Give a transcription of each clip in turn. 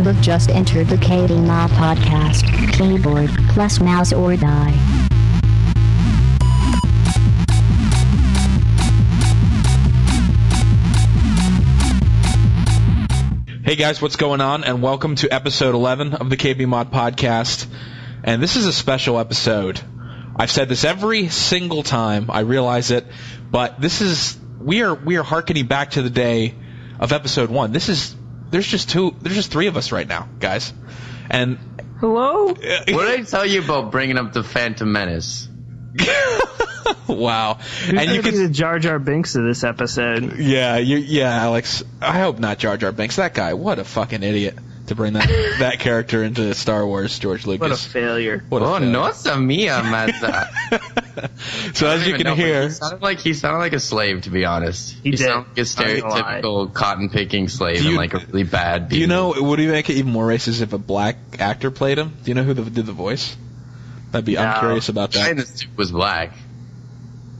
have just entered the KBMOD podcast. Keyboard plus mouse or die. Hey guys, what's going on? And welcome to episode 11 of the KBMOD podcast. And this is a special episode. I've said this every single time, I realize it, but we are hearkening back to the day of episode 1. There's just three of us right now, guys. And hello? What did I tell you about bringing up the Phantom Menace? Wow. Who's And you be can the Jar Jar Binks of this episode? Yeah, Alex. I hope not Jar Jar Binks. That guy, what a fucking idiot to bring that character into Star Wars, George Lucas. What a failure. No sabía, Mazda. So as you can hear, he sounded like a slave, to be honest. He did. sounded like a stereotypical cotton-picking slave and like a really bad do you know, would it make it even more racist if a black actor played him? Do you know who did the voice? I'm curious about that. And this was black.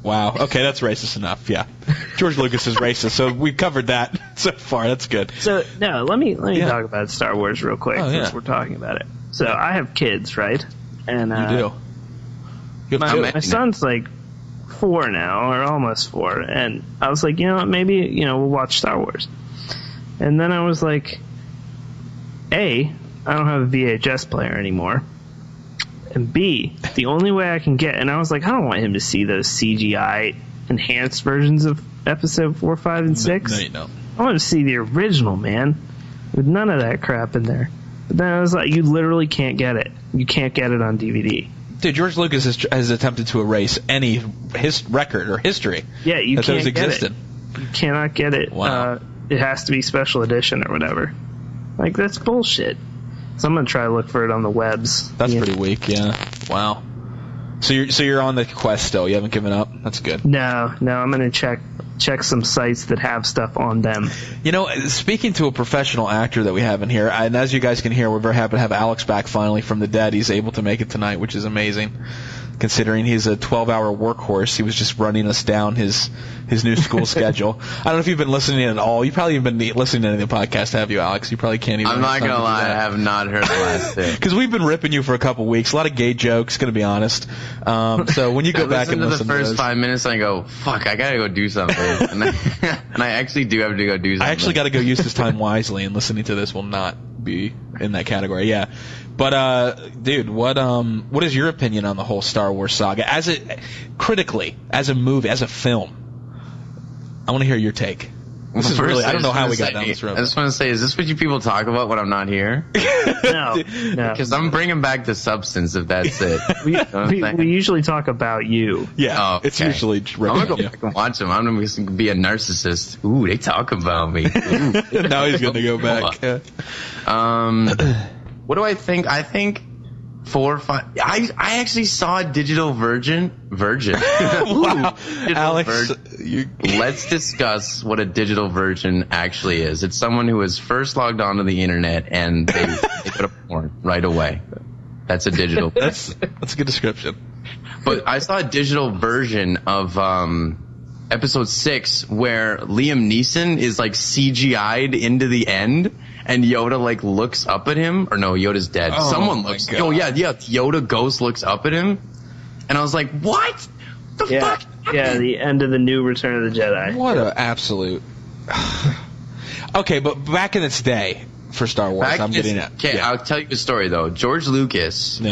Wow. Okay, that's racist enough. Yeah, George Lucas is racist, so we covered that so far. That's good. So no, let me talk about Star Wars real quick since we're talking about it. So I have kids, right? And you do. You have my son's like 4 now, or almost 4, and I was like, maybe we'll watch Star Wars. And then I was like, I don't have a VHS player anymore. And B, the only way I can get, and I was like, I don't want him to see those CGI enhanced versions of episode 4, 5, and 6. No, you don't. I want to see the original, man, with none of that crap in there. But then I was like, you literally can't get it. You can't get it on DVD. Dude, George Lucas has attempted to erase any record or history. Yeah, you can't existed. Get it. You cannot get it. Wow. It has to be special edition or whatever. Like, that's bullshit. So I'm gonna try to look for it on the webs. That's pretty weak, yeah. Wow. So you're on the quest still. You haven't given up. That's good. No, I'm gonna check some sites that have stuff on them. Speaking to a professional actor that we have in here, and as you guys can hear, we're very happy to have Alex back finally from the dead. He's able to make it tonight, which is amazing. Considering he's a 12-hour workhorse, he was just running us down his new school schedule. I don't know if you've been listening at all. You probably haven't been listening to any of the podcast, have you, Alex? You probably can't even. I'm not going to lie, I have not heard the last thing. Because we've been ripping you for a couple weeks. A lot of gay jokes, going to be honest. So when you go back and listen to the first those, 5 minutes, I go, fuck, I got to go do something. and I actually do have to go do something. I actually got to go use this time wisely, and listening to this will not be in that category. Yeah. But, dude, what is your opinion on the whole Star Wars saga? Critically, as a movie, as a film? I want to hear your take. This is really, I don't know how we got down this road. I just want to say, is this what you people talk about when I'm not here? No. Because I'm bringing back the substance, if that's it. We usually talk about you. Yeah, okay. It's usually I'm going to go back and watch them. I'm going to be a narcissist. Ooh, they talk about me. Now he's going to go back. What do I think? I think 4 or 5. I actually saw a digital virgin. Wow, Alex. Let's discuss what a digital virgin actually is. It's someone who was first logged onto the internet and they put a porn right away. That's a digital. That's a good description. But I saw a digital version of episode 6 where Liam Neeson is like CGI'd into the end. And Yoda like looks up at him, or no, Yoda's dead. Oh, someone looks. God. Oh yeah, Yoda ghost looks up at him, and I was like, "What the fuck?" Yeah, the end of the new Return of the Jedi. What an absolute. Okay, but back in its day for Star Wars, I'm getting it. Okay, I'll tell you a story though. George Lucas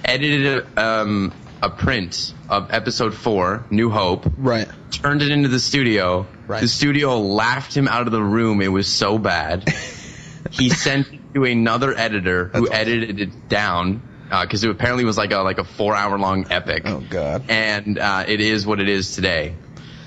edited a print of Episode 4, New Hope. Right. Turned it into the studio. Right. The studio laughed him out of the room. It was so bad. He sent it to another editor who edited it down because it apparently was like a 4-hour-long epic. Oh God! And it is what it is today.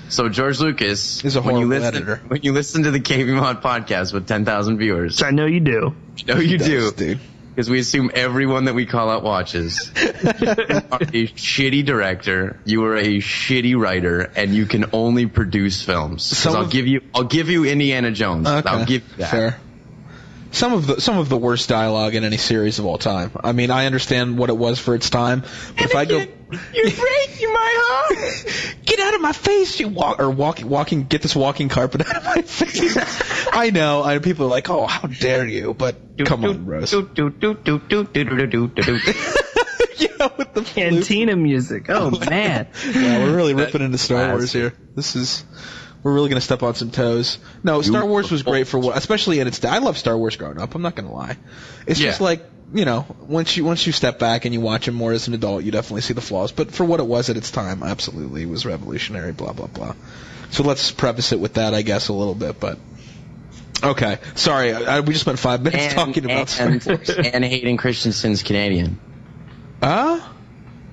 So George Lucas is a horrible editor. When you listen to the KBMOD podcast with 10,000 viewers, I know you do. You do, dude. Because we assume everyone that we call out watches. You are a shitty director. You are a shitty writer, and you can only produce films. I'll give you Indiana Jones. Okay. I'll give you that. Fair. Some of the worst dialogue in any series of all time. I mean, I understand what it was for its time, but if I go You're breaking my heart. Get out of my face, you walking. Get this walking carpet out of my face. I know. People are like, "Oh, how dare you!" But come on, Rose. Yeah, with the Cantina music. Oh man. Yeah, we're really ripping into Star Wars here. We're really gonna step on some toes. No, Star Wars was great for what, especially in its day. I love Star Wars growing up. I'm not gonna lie. It's just like, once you step back and you watch it more as an adult, you definitely see the flaws. But for what it was at its time, absolutely, it was revolutionary. Blah blah blah. So let's preface it with that, I guess, a little bit. But okay, sorry, we just spent 5 minutes talking about Star Wars. And Hayden Christensen's Canadian.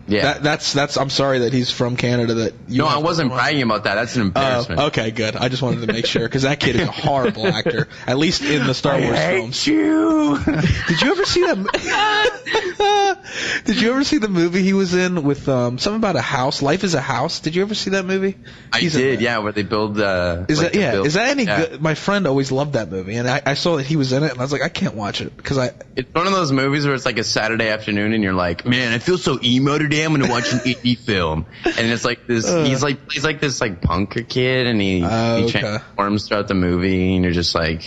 Yeah. That's. I'm sorry that he's from Canada. No, I wasn't bragging about that. That's an embarrassment. Okay, good. I just wanted to make sure because that kid is a horrible actor. At least in the Star Wars films. You. Did you ever see that? Did you ever see the movie he was in with something about a house? Life is a House. Did you ever see that movie? I did. Yeah, where they build. Is that any good? My friend always loved that movie, and I saw that he was in it, and I was like, I can't watch it because It's one of those movies where it's like a Saturday afternoon, and you're like, man, I feel so emo today. I'm gonna watch an indie film, and it's like this. He's like this like punker kid, and he transforms throughout the movie, and you're just like,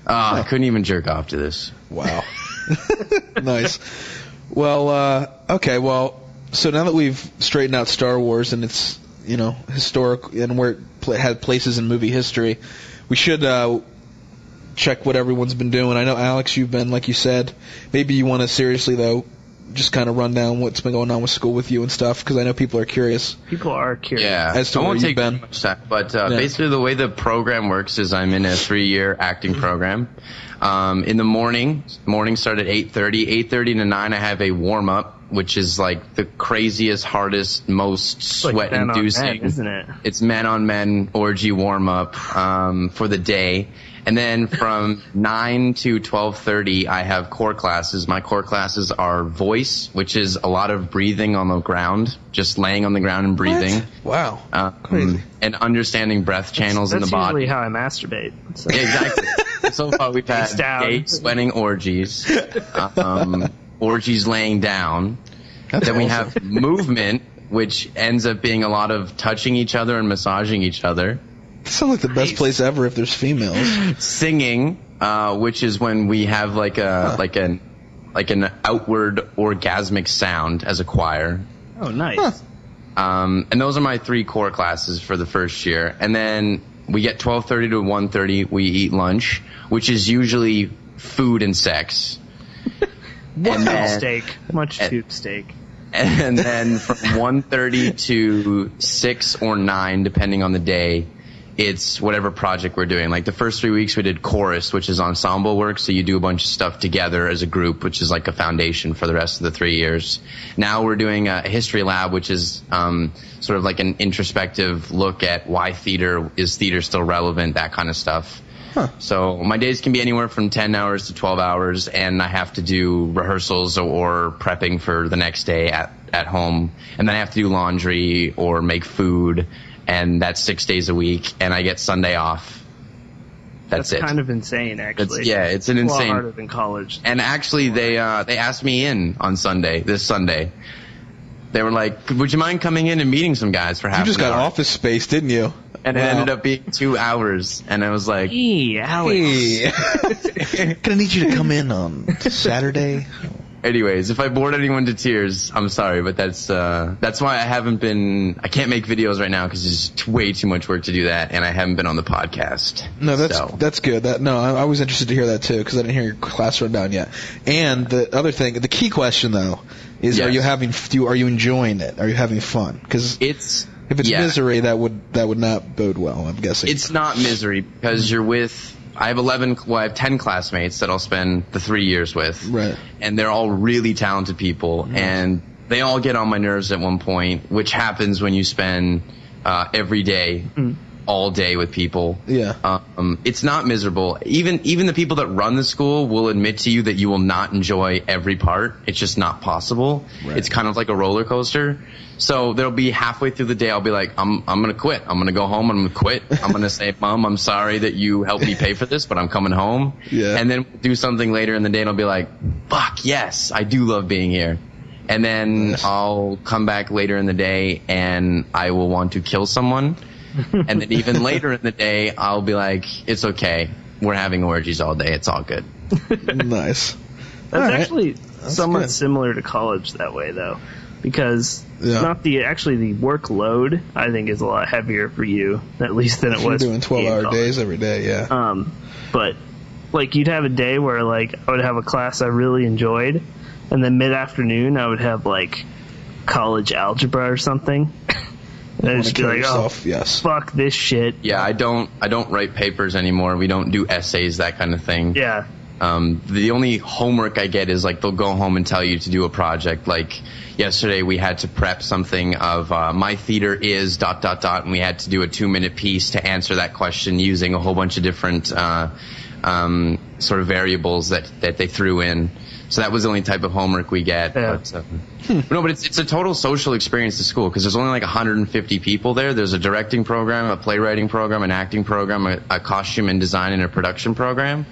I couldn't even jerk off to this. Wow. Nice. Well, okay. Well, so now that we've straightened out Star Wars and its historic and where it had places in movie history, we should check what everyone's been doing. I know, Alex, you've been, like you said, maybe you want to seriously though just kind of run down what's been going on with school with you and stuff, because I know people are curious. People are curious. Yeah, as to I won't where take you've been. much time, but basically the way the program works is I'm in a 3-year acting program. In the morning start at 8:30. 8:30 to 9, I have a warm up, which is like the craziest, hardest, most sweat-inducing. Isn't it? It's men-on-men orgy warm up for the day. And then from 9 to 12:30, I have core classes. My core classes are voice, which is a lot of breathing on the ground, just laying on the ground and breathing. What? Wow. Crazy. And understanding breath channels in the body. That's usually how I masturbate. So. Yeah, exactly. So far, we've had gay sweating orgies, orgies laying down. Then we have movement, which ends up being a lot of touching each other and massaging each other. It sounds like the best place ever if there's females. Singing, which is when we have like an outward orgasmic sound as a choir. Oh, nice. And those are my 3 core classes for the first year. And then we get 12:30 to 1:30. We eat lunch, which is usually food and sex. Steak. Much tube steak. And then from 1:30 to 6 or 9, depending on the day, it's whatever project we're doing. Like the first 3 weeks we did chorus, which is ensemble work, so you do a bunch of stuff together as a group, which is like a foundation for the rest of the 3 years. Now we're doing a history lab, which is sort of like an introspective look at why is theater still relevant, that kind of stuff. Huh. So my days can be anywhere from 10 hours to 12 hours, and I have to do rehearsals or prepping for the next day at home, and then I have to do laundry or make food. And that's 6 days a week, and I get Sunday off. That's it. Kind of insane, actually. It's an insane. A lot harder than college. And actually, they asked me in on this Sunday. They were like, "Would you mind coming in and meeting some guys for half an hour?" You just got office space, didn't you? And it ended up being 2 hours, and I was like, "Hey, Alex, gonna need you to come in on Saturday." Anyways, if I bored anyone to tears, I'm sorry, but that's why I can't make videos right now because it's way too much work to do that, and I haven't been on the podcast. No, that's good. I was interested to hear that too because I didn't hear your class rundown yet. And the other thing, the key question though, is are you enjoying it? Are you having fun? Because if it's misery, that would not bode well, I'm guessing. It's not misery because you're with. I have 10 classmates that I'll spend the 3 years with. Right. And they're all really talented people. Nice. And they all get on my nerves at one point, which happens when you spend every day, all day with people. Yeah. It's not miserable. Even the people that run the school will admit to you that you will not enjoy every part. It's just not possible. Right. It's kind of like a roller coaster. So there'll be halfway through the day, I'll be like, I'm going to quit. I'm going to go home. I'm going to quit. I'm going to say, Mom, I'm sorry that you helped me pay for this, but I'm coming home. Yeah. And then do something later in the day, and I'll be like, fuck, yes, I do love being here. And then I'll come back later in the day and I will want to kill someone. And then even later in the day, I'll be like, it's okay. We're having orgies all day. It's all good. Nice. That's actually somewhat similar to college that way, though. Because not the workload, I think, is a lot heavier for you, at least than it was. You're doing 12-hour days every day, yeah. But, like, you'd have a day where, like, I would have a class I really enjoyed, and then mid-afternoon I would have, like, college algebra or something. And I'd just be like, fuck this shit. Yeah, I don't write papers anymore. We don't do essays, that kind of thing. Yeah. The only homework I get is, like, they'll go home and tell you to do a project. Like, yesterday we had to prep something of my theater is ... and we had to do a 2-minute piece to answer that question using a whole bunch of different sort of variables that they threw in. So that was the only type of homework we get. Yeah. But it's a total social experience to school because there's only like 150 people there. There's a directing program, a playwriting program, an acting program, a costume and design and a production program.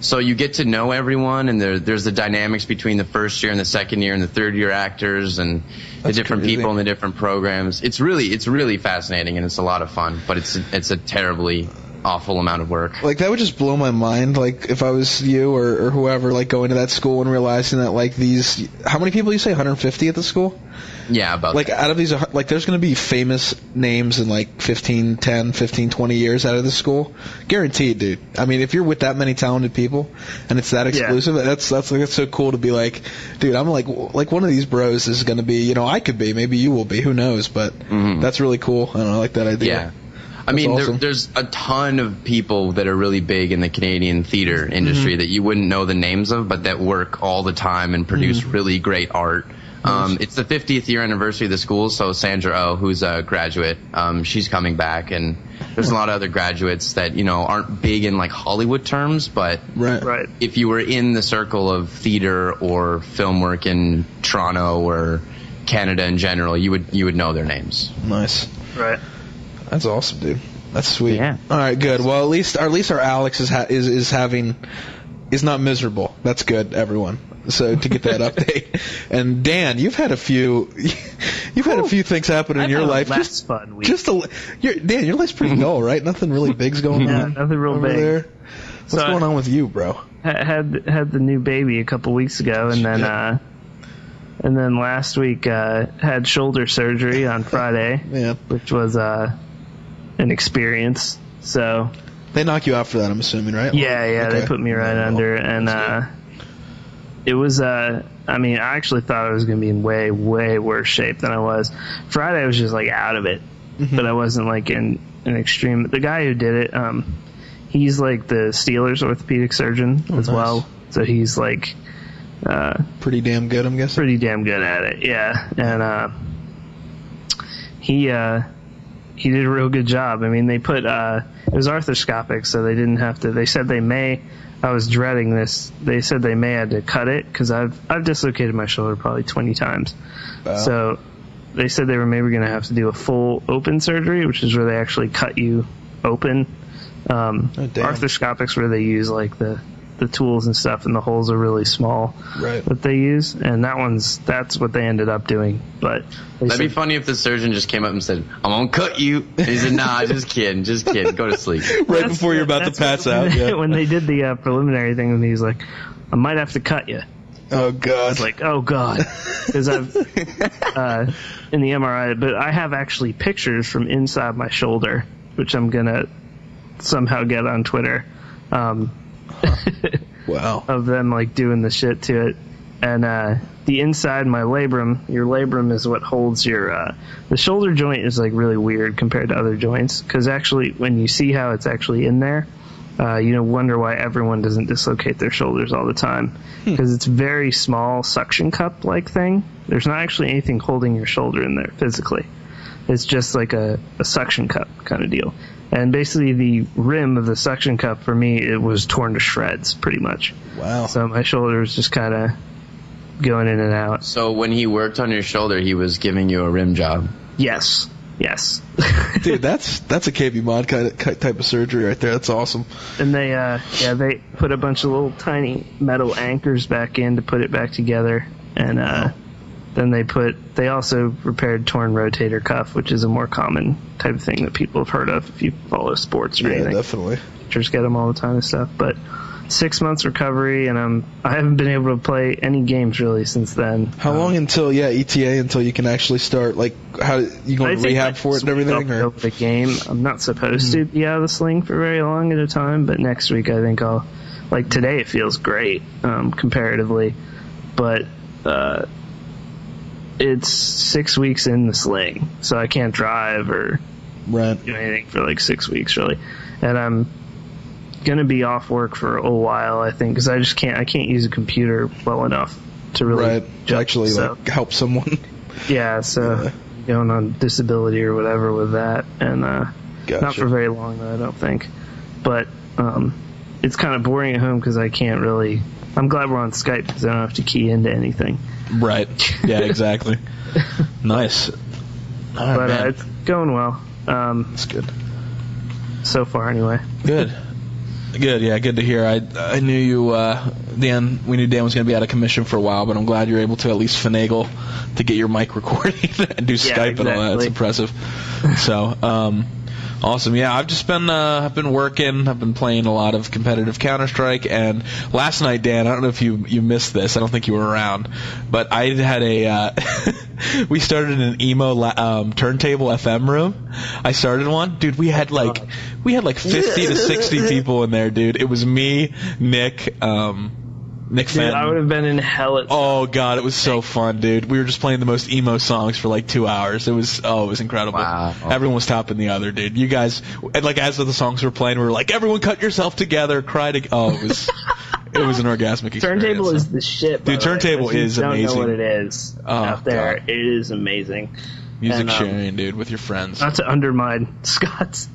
So you get to know everyone, and there's the dynamics between the first year and the second year and the third year actors and the different people in the different programs. It's really fascinating, and it's a lot of fun, but it's a terribly awful amount of work. Like, that would just blow my mind, like, if I was you or whoever, like, going to that school and realizing that, like, these, how many people you say, 150 at the school? Yeah, about like, that. Out of these, like, there's going to be famous names in, like, 15, 20 years out of the school. Guaranteed, dude. I mean, if you're with that many talented people, and it's that exclusive, that's so cool to be like, dude, I'm like one of these bros is going to be, you know, I could be, maybe you will be, who knows, but that's really cool. I don't know, I like that idea. Yeah. I mean, awesome. there's a ton of people that are really big in the Canadian theater industry that you wouldn't know the names of, but that work all the time and produce really great art. It's the 50th year anniversary of the school, so Sandra Oh, who's a graduate, she's coming back, and there's a lot of other graduates that, you know, aren't big in, like, Hollywood terms, but right. if you were in the circle of theater or film work in Toronto or Canada in general, you would know their names. Nice. Right. That's awesome, dude. That's sweet. Yeah. All right, good. Well, at least our Alex is not miserable. That's good, everyone. So to get that update. And Dan, you've had a few things happen in your life. Less fun week. Dan, your life's pretty dull, right? Nothing really big's going on. Nothing real over big. there. What's going on with you, bro? Had the new baby a couple weeks ago, and then last week had shoulder surgery on Friday, which was an experience. So they knock you out for that, I'm assuming, right? Yeah, Okay. They put me right under, and it was I mean, I actually thought I was going to be in way worse shape than I was. Friday I was just like out of it, but I wasn't like in an extreme. The guy who did it, he's like the Steelers orthopedic surgeon as well, so he's like pretty damn good, I'm guessing. Pretty damn good at it, yeah. And he did a real good job. I mean, they put it was arthroscopic, so they didn't have to. They said they may. I was dreading this. They said they may have to cut it because I've dislocated my shoulder probably 20 times. Wow. So they said they were maybe going to have to do a full open surgery, which is where they actually cut you open. Arthroscopics where they use like the tools and stuff, and the holes are really small that they use, and that's what they ended up doing. But that'd be funny if the surgeon just came up and said, "I'm gonna cut you." And he said, "Nah, just kidding, go to sleep." Right before you're about to pass out. Yeah. When they did the preliminary thing, and he's like, "I might have to cut you." Oh God! I was like, "Oh God," because I've in the MRI, but I have actually pictures from inside my shoulder, which I'm gonna somehow get on Twitter. Wow. Of them like doing the shit to it. And the inside, my labrum, your labrum is what holds your the shoulder joint is like really weird compared to other joints, because actually when you see how it's actually in there, you wonder why everyone doesn't dislocate their shoulders all the time, because it's very small suction cup like thing. There's not actually anything holding your shoulder in there physically. It's just like a suction cup kind of deal. And basically the rim of the suction cup, for me, it was torn to shreds, pretty much. Wow. So my shoulder was just kind of going in and out. So when he worked on your shoulder, he was giving you a rim job? Yes. Dude, that's a KBMOD type of surgery right there. That's awesome. And they put a bunch of little tiny metal anchors back in to put it back together. And then they also repaired torn rotator cuff, which is a more common type of thing that people have heard of if you follow sports or anything. Yeah, definitely. Pitchers get them all the time and stuff. But 6 months recovery, and I haven't been able to play any games really since then. How long until ETA until you can actually start? Like, how you going to rehab for it and everything? Or the game, I'm not supposed to be out of the sling for very long at a time, but next week I think I'll. Like today, it feels great comparatively, but it's 6 weeks in the sling, so I can't drive or do anything for like 6 weeks really, and I'm gonna be off work for a while, I think, because I can't use a computer well enough to really actually like help someone. Yeah, so going on disability or whatever with that, and not for very long though, I don't think, but it's kind of boring at home because I can't really. I'm glad we're on Skype because I don't have to key into anything. Right. Yeah, exactly. Nice. But it's going well. That's good. So far, anyway. Good. Yeah, good to hear. I knew you, Dan. We knew Dan was going to be out of commission for a while, but I'm glad you're able to at least finagle to get your mic recording and do Skype and all that. It's impressive. So, awesome. Yeah, I've just been I've been working. I've been playing a lot of competitive Counter-Strike, and last night, Dan, I don't know if you missed this. I don't think you were around, but I had a we started an emo turntable FM room. I started one, dude. We had like 50 to 60 people in there, dude. It was me, Nick. Nick Fenton. I would have been in hell at. Oh god, it was so fun, dude. We were just playing the most emo songs for like 2 hours. It was incredible. Wow. Everyone was topping the other, dude. You guys, like, as the songs were playing, we were like, everyone cut yourself together, cry to. Oh, it was an orgasmic experience. Turntable is the shit, dude. Turntable is amazing. Don't know what it is out there. God. It is amazing. Music sharing, dude, with your friends. Not to undermine Scott's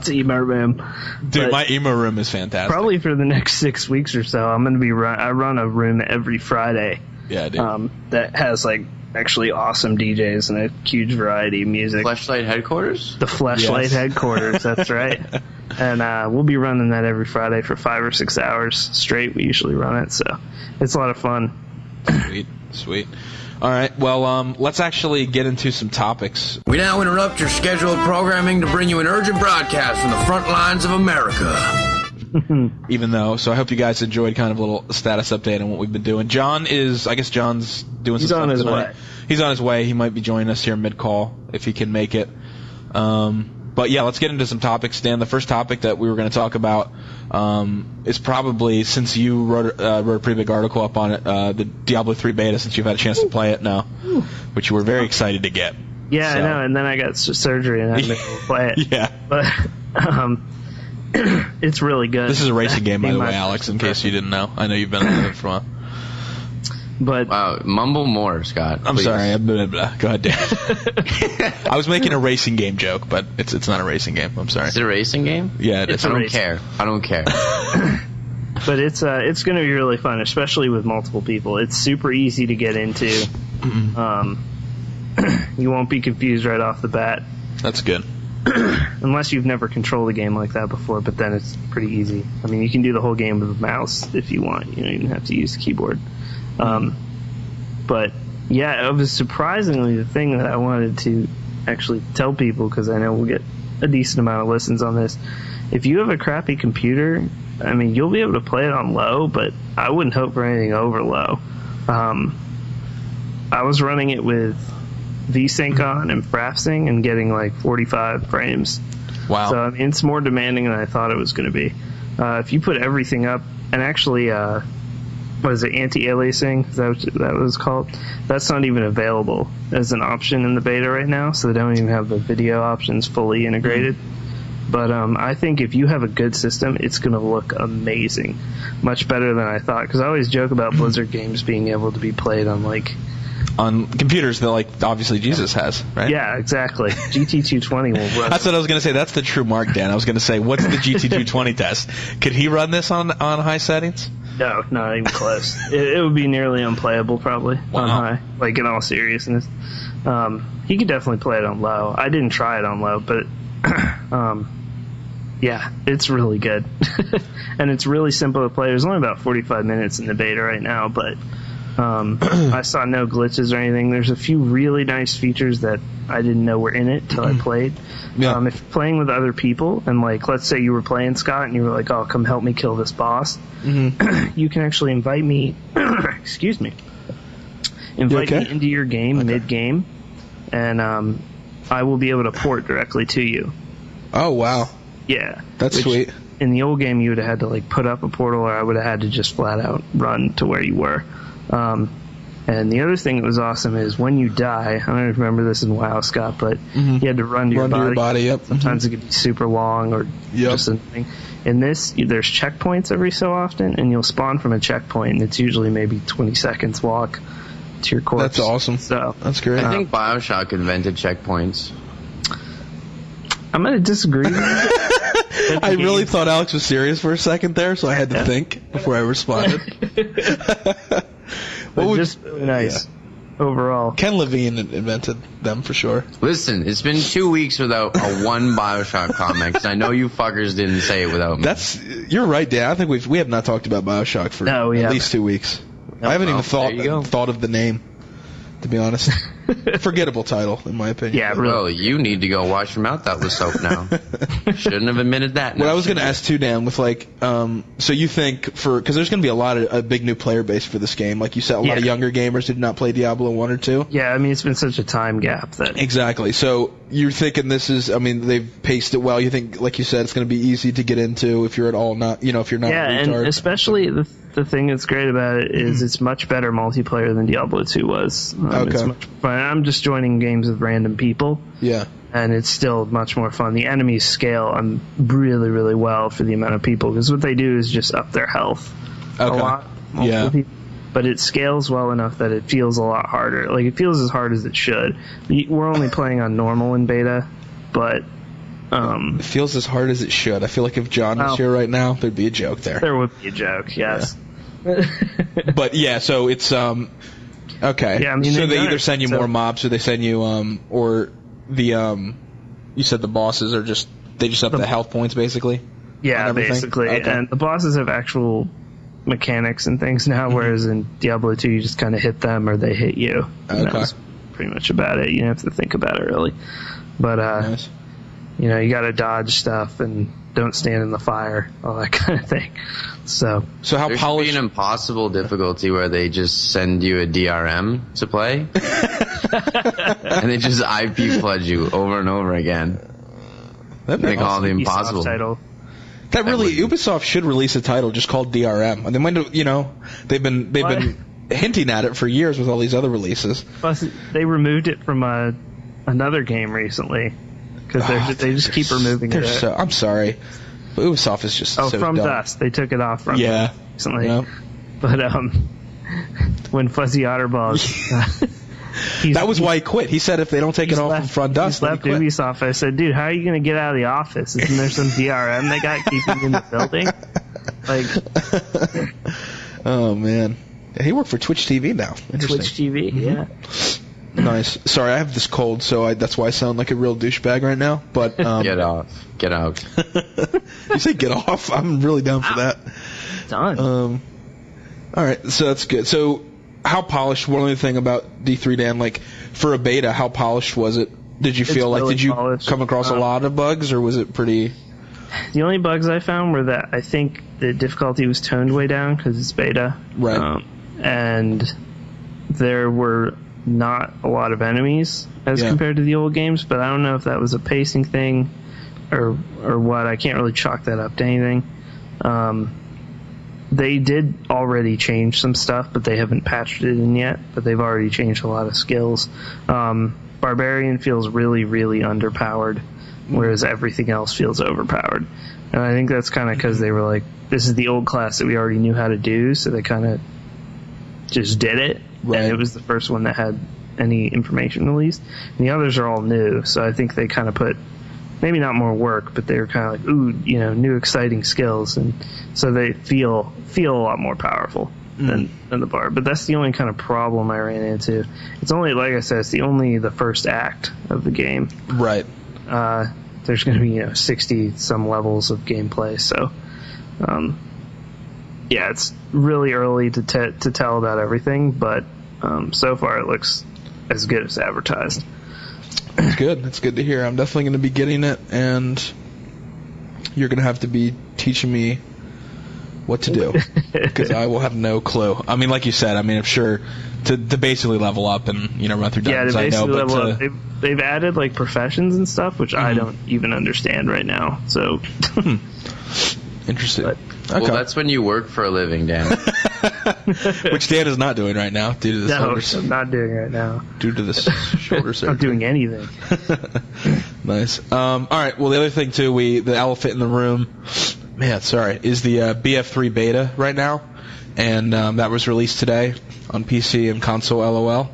emo room. Dude, my emo room is fantastic. Probably for the next 6 weeks or so, I'm going to be I run a room every Friday. Yeah, dude. That has like actually awesome DJs and a huge variety of music. Fleshlight Headquarters? The Fleshlight Headquarters, that's right. And we'll be running that every Friday for 5 or 6 hours straight. We usually run it, so it's a lot of fun. Sweet. All right, well, let's actually get into some topics. We now interrupt your scheduled programming to bring you an urgent broadcast from the front lines of America. Even though, so I hope you guys enjoyed kind of a little status update on what we've been doing. John's doing some stuff tonight. He's on his way. He might be joining us here mid-call if he can make it. But yeah, let's get into some topics, Dan. The first topic that we were going to talk about is probably, since you wrote a pretty big article up on it, the Diablo 3 beta, since you've had a chance to play it now, which you were very excited to get. Yeah, so. I know, and then I got surgery and I had to play it. Yeah. But it's really good. This is a racing game, by the way, Alex, in case you didn't know. I know you've been on it for a while. But wow, mumble more, Scott. I'm sorry. Blah, blah. Go ahead, Dan. I was making a racing game joke, but it's not a racing game. I'm sorry. Is it a racing game? Yeah, it is. I don't care. But it's going to be really fun, especially with multiple people. It's super easy to get into. You won't be confused right off the bat. That's good. Unless you've never controlled a game like that before, but then it's pretty easy. I mean, you can do the whole game with a mouse if you want. You don't even have to use the keyboard. But yeah, it was surprisingly the thing that I wanted to actually tell people, because I know we'll get a decent amount of listens on this. If you have a crappy computer, I mean, you'll be able to play it on low, but I wouldn't hope for anything over low. I was running it with VSync on and FrapSync and getting like 45 frames. Wow. So I mean, it's more demanding than I thought it was going to be. If you put everything up, and actually, what is it, anti-aliasing? Is that what that was called? That's not even available as an option in the beta right now, so they don't even have the video options fully integrated. But I think if you have a good system, it's going to look amazing. Much better than I thought, because I always joke about Blizzard games being able to be played on, like... on computers that, like, obviously Jesus has, right? Yeah, exactly. GT220 will run. That's what I was going to say. That's the true mark, Dan. I was going to say, what's the GT220 test? Could he run this on high settings? No, not even close. It would be nearly unplayable, probably, on high. Like, in all seriousness. He could definitely play it on low. I didn't try it on low, but... yeah, it's really good. And it's really simple to play. There's only about 45 minutes in the beta right now, but I saw no glitches or anything. There's a few really nice features that I didn't know were in it till I played. Yeah. If you're playing with other people, and like, let's say you were playing Scott and you were like, oh, come help me kill this boss, you can actually invite me, excuse me, invite me into your game mid-game, and I will be able to port directly to you. Oh, wow. Yeah. That's sweet. In the old game, you would have had to like put up a portal, or I would have had to just flat out run to where you were. And the other thing that was awesome is when you die, I don't remember this in WoW, Scott, but you had to run to your body. Yep. Sometimes it could be super long or just something. In this, there's checkpoints every so often, and you'll spawn from a checkpoint, and it's usually maybe 20 seconds walk to your corpse. That's awesome. So that's great. I think BioShock invented checkpoints. I'm going to disagree with you. I really thought Alex was serious for a second there, so I had to think before I responded. Just nice overall. Ken Levine invented them for sure. Listen, it's been 2 weeks without a one BioShock comment, because I know you fuckers didn't say it without me. You're right, Dan. I think we have not talked about BioShock for at least 2 weeks. I haven't even thought of the name, to be honest. Forgettable title, in my opinion. Yeah, really. Well, you need to go wash your mouth out with soap now. Shouldn't have admitted that. What I was going to ask too, Dan, with like, so you think because there's going to be a big new player base for this game, like you said, a lot of younger gamers who did not play Diablo 1 or 2. Yeah, I mean, it's been such a time gap that. Exactly. So you're thinking they've paced it well. You think, like you said, it's going to be easy to get into if you're at all not, if you're not. Yeah, a retard. And especially the thing that's great about it is it's much better multiplayer than Diablo 2 was. It's much fun. I'm just joining games with random people. Yeah. And it's still much more fun. The enemies scale really, really well for the amount of people, because what they do is just up their health a lot. People. But it scales well enough that it feels a lot harder. Like, it feels as hard as it should. We're only playing on normal in beta, but... it feels as hard as it should. I feel like if John was here right now, there'd be a joke there. There would be a joke, yes. Yeah. But, yeah, so it's... Okay. Yeah, I mean, so they either send you more mobs, or they send you, or the, you said the bosses are just up the health points, basically? Yeah, basically. Okay. And the bosses have actual mechanics and things now, whereas in Diablo 2, you just kind of hit them or they hit you. And that's pretty much about it. You don't have to think about it, really. But, nice. You got to dodge stuff and don't stand in the fire, all that kind of thing. So how there should be an impossible difficulty where they just send you a DRM to play, and they just IP flood you over and over again. They call it the impossible title. Ubisoft should release a title just called DRM. And they might have, they've been hinting at it for years with all these other releases. Plus, they removed it from another game recently because they just keep removing it. I'm sorry. But Ubisoft is just so from dumb. Dust. They took it off from recently. Yep. But when Fuzzy Otterballs... that was why he quit. He said if they don't take it off from Dust, he left Ubisoft. I said, dude, how are you going to get out of the office? Isn't there some DRM they got keeping you in the building? Oh, man. Yeah, he worked for Twitch TV now. Twitch TV, yeah. Nice. Sorry, I have this cold, so that's why I sound like a real douchebag right now. But get out. You say get off? I'm really down for that. Done. All right, so that's good. So, how polished? One other thing about D3, Dan, like for a beta, how polished was it? Did you feel like did you come across a lot of bugs, or was it pretty? The only bugs I found were that I think the difficulty was toned way down because it's beta, right? And there were not a lot of enemies as compared to the old games, but I don't know if that was a pacing thing or what. I can't really chalk that up to anything. They did already change some stuff, but they haven't patched it in yet, but they've already changed a lot of skills. Barbarian feels really, really underpowered, whereas everything else feels overpowered. And I think that's kind of because they were like, this is the old class that we already knew how to do, so they kind of just did it. Right. And it was the first one that had any information released. And the others are all new, so I think they kind of put, maybe not more work, but they were kind of like, ooh, new exciting skills. And so they feel a lot more powerful than the bar. But that's the only kind of problem I ran into. It's only, like I said, it's the first act of the game. Right. There's going to be 60 some levels of gameplay, so yeah, it's really early to tell about everything, but so far it looks as good as advertised. That's good. That's good to hear. I'm definitely going to be getting it, and you're going to have to be teaching me what to do, because I will have no clue. I mean, like you said, I mean, I'm sure to basically level up and, you know, run through dungeons, yeah, to basically I know, level up. They've added, like, professions and stuff, which I don't even understand right now, so... Interesting. But, okay. Well, that's when you work for a living, Dan. Which Dan is not doing right now due to the shoulders. I'm not doing right now. Due to the shoulder surgery. Not doing anything. Nice. All right. Well, the other thing too, the elephant in the room, is the BF3 beta right now, and that was released today on PC and console. LOL.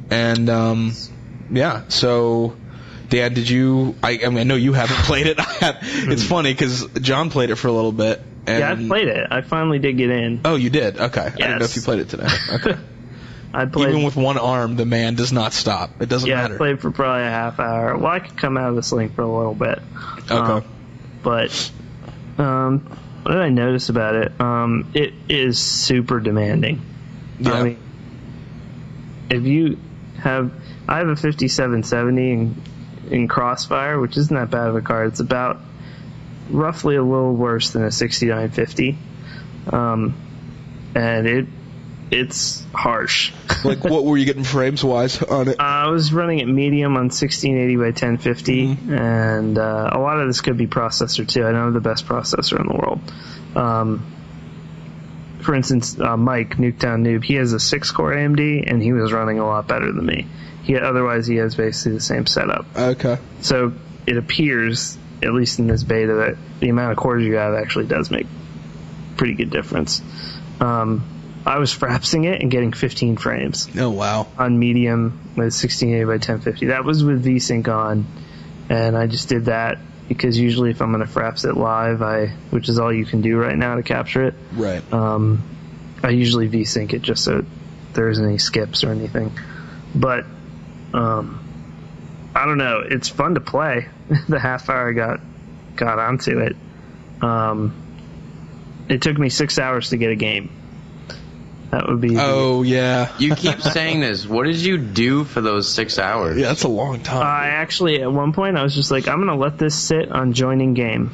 And so. Dan, did you? I mean, I know you haven't played it. It's funny because John played it for a little bit. And yeah, I played it. I finally did get in. Oh, you did? Okay. Yes. I didn't know if you played it today. Okay. I played. Even with one arm, the man does not stop. It doesn't matter. Yeah, I played for probably a half hour. Well, I could come out of this link for a little bit. Okay. But what did I notice about it? It is super demanding. Yeah. I mean, I have a 5770 in Crossfire, which isn't that bad of a card. It's about roughly a little worse than a 6950, and it's harsh. Like, what were you getting frames wise on it? I was running it medium on 1680 by 1050, and a lot of this could be processor too. I don't have the best processor in the world. For instance, Mike, Nuketown Noob, he has a 6-core AMD, and he was running a lot better than me. Otherwise, he has basically the same setup. Okay. So it appears, at least in this beta, that the amount of cores you have actually does make pretty good difference. I was frapsing it and getting 15 frames. Oh, wow. On medium with 1680 by 1050. That was with VSync on, and I just did that because usually if I'm going to fraps it live, which is all you can do right now to capture it, right. I usually VSync it just so there isn't any skips or anything. But I don't know. It's fun to play. The half hour I got onto it. It took me 6 hours to get a game. That would be. Oh, yeah. You keep saying this. What did you do for those 6 hours? Yeah, that's a long time. I actually, at one point, I was just like, I'm going to let this sit on joining game.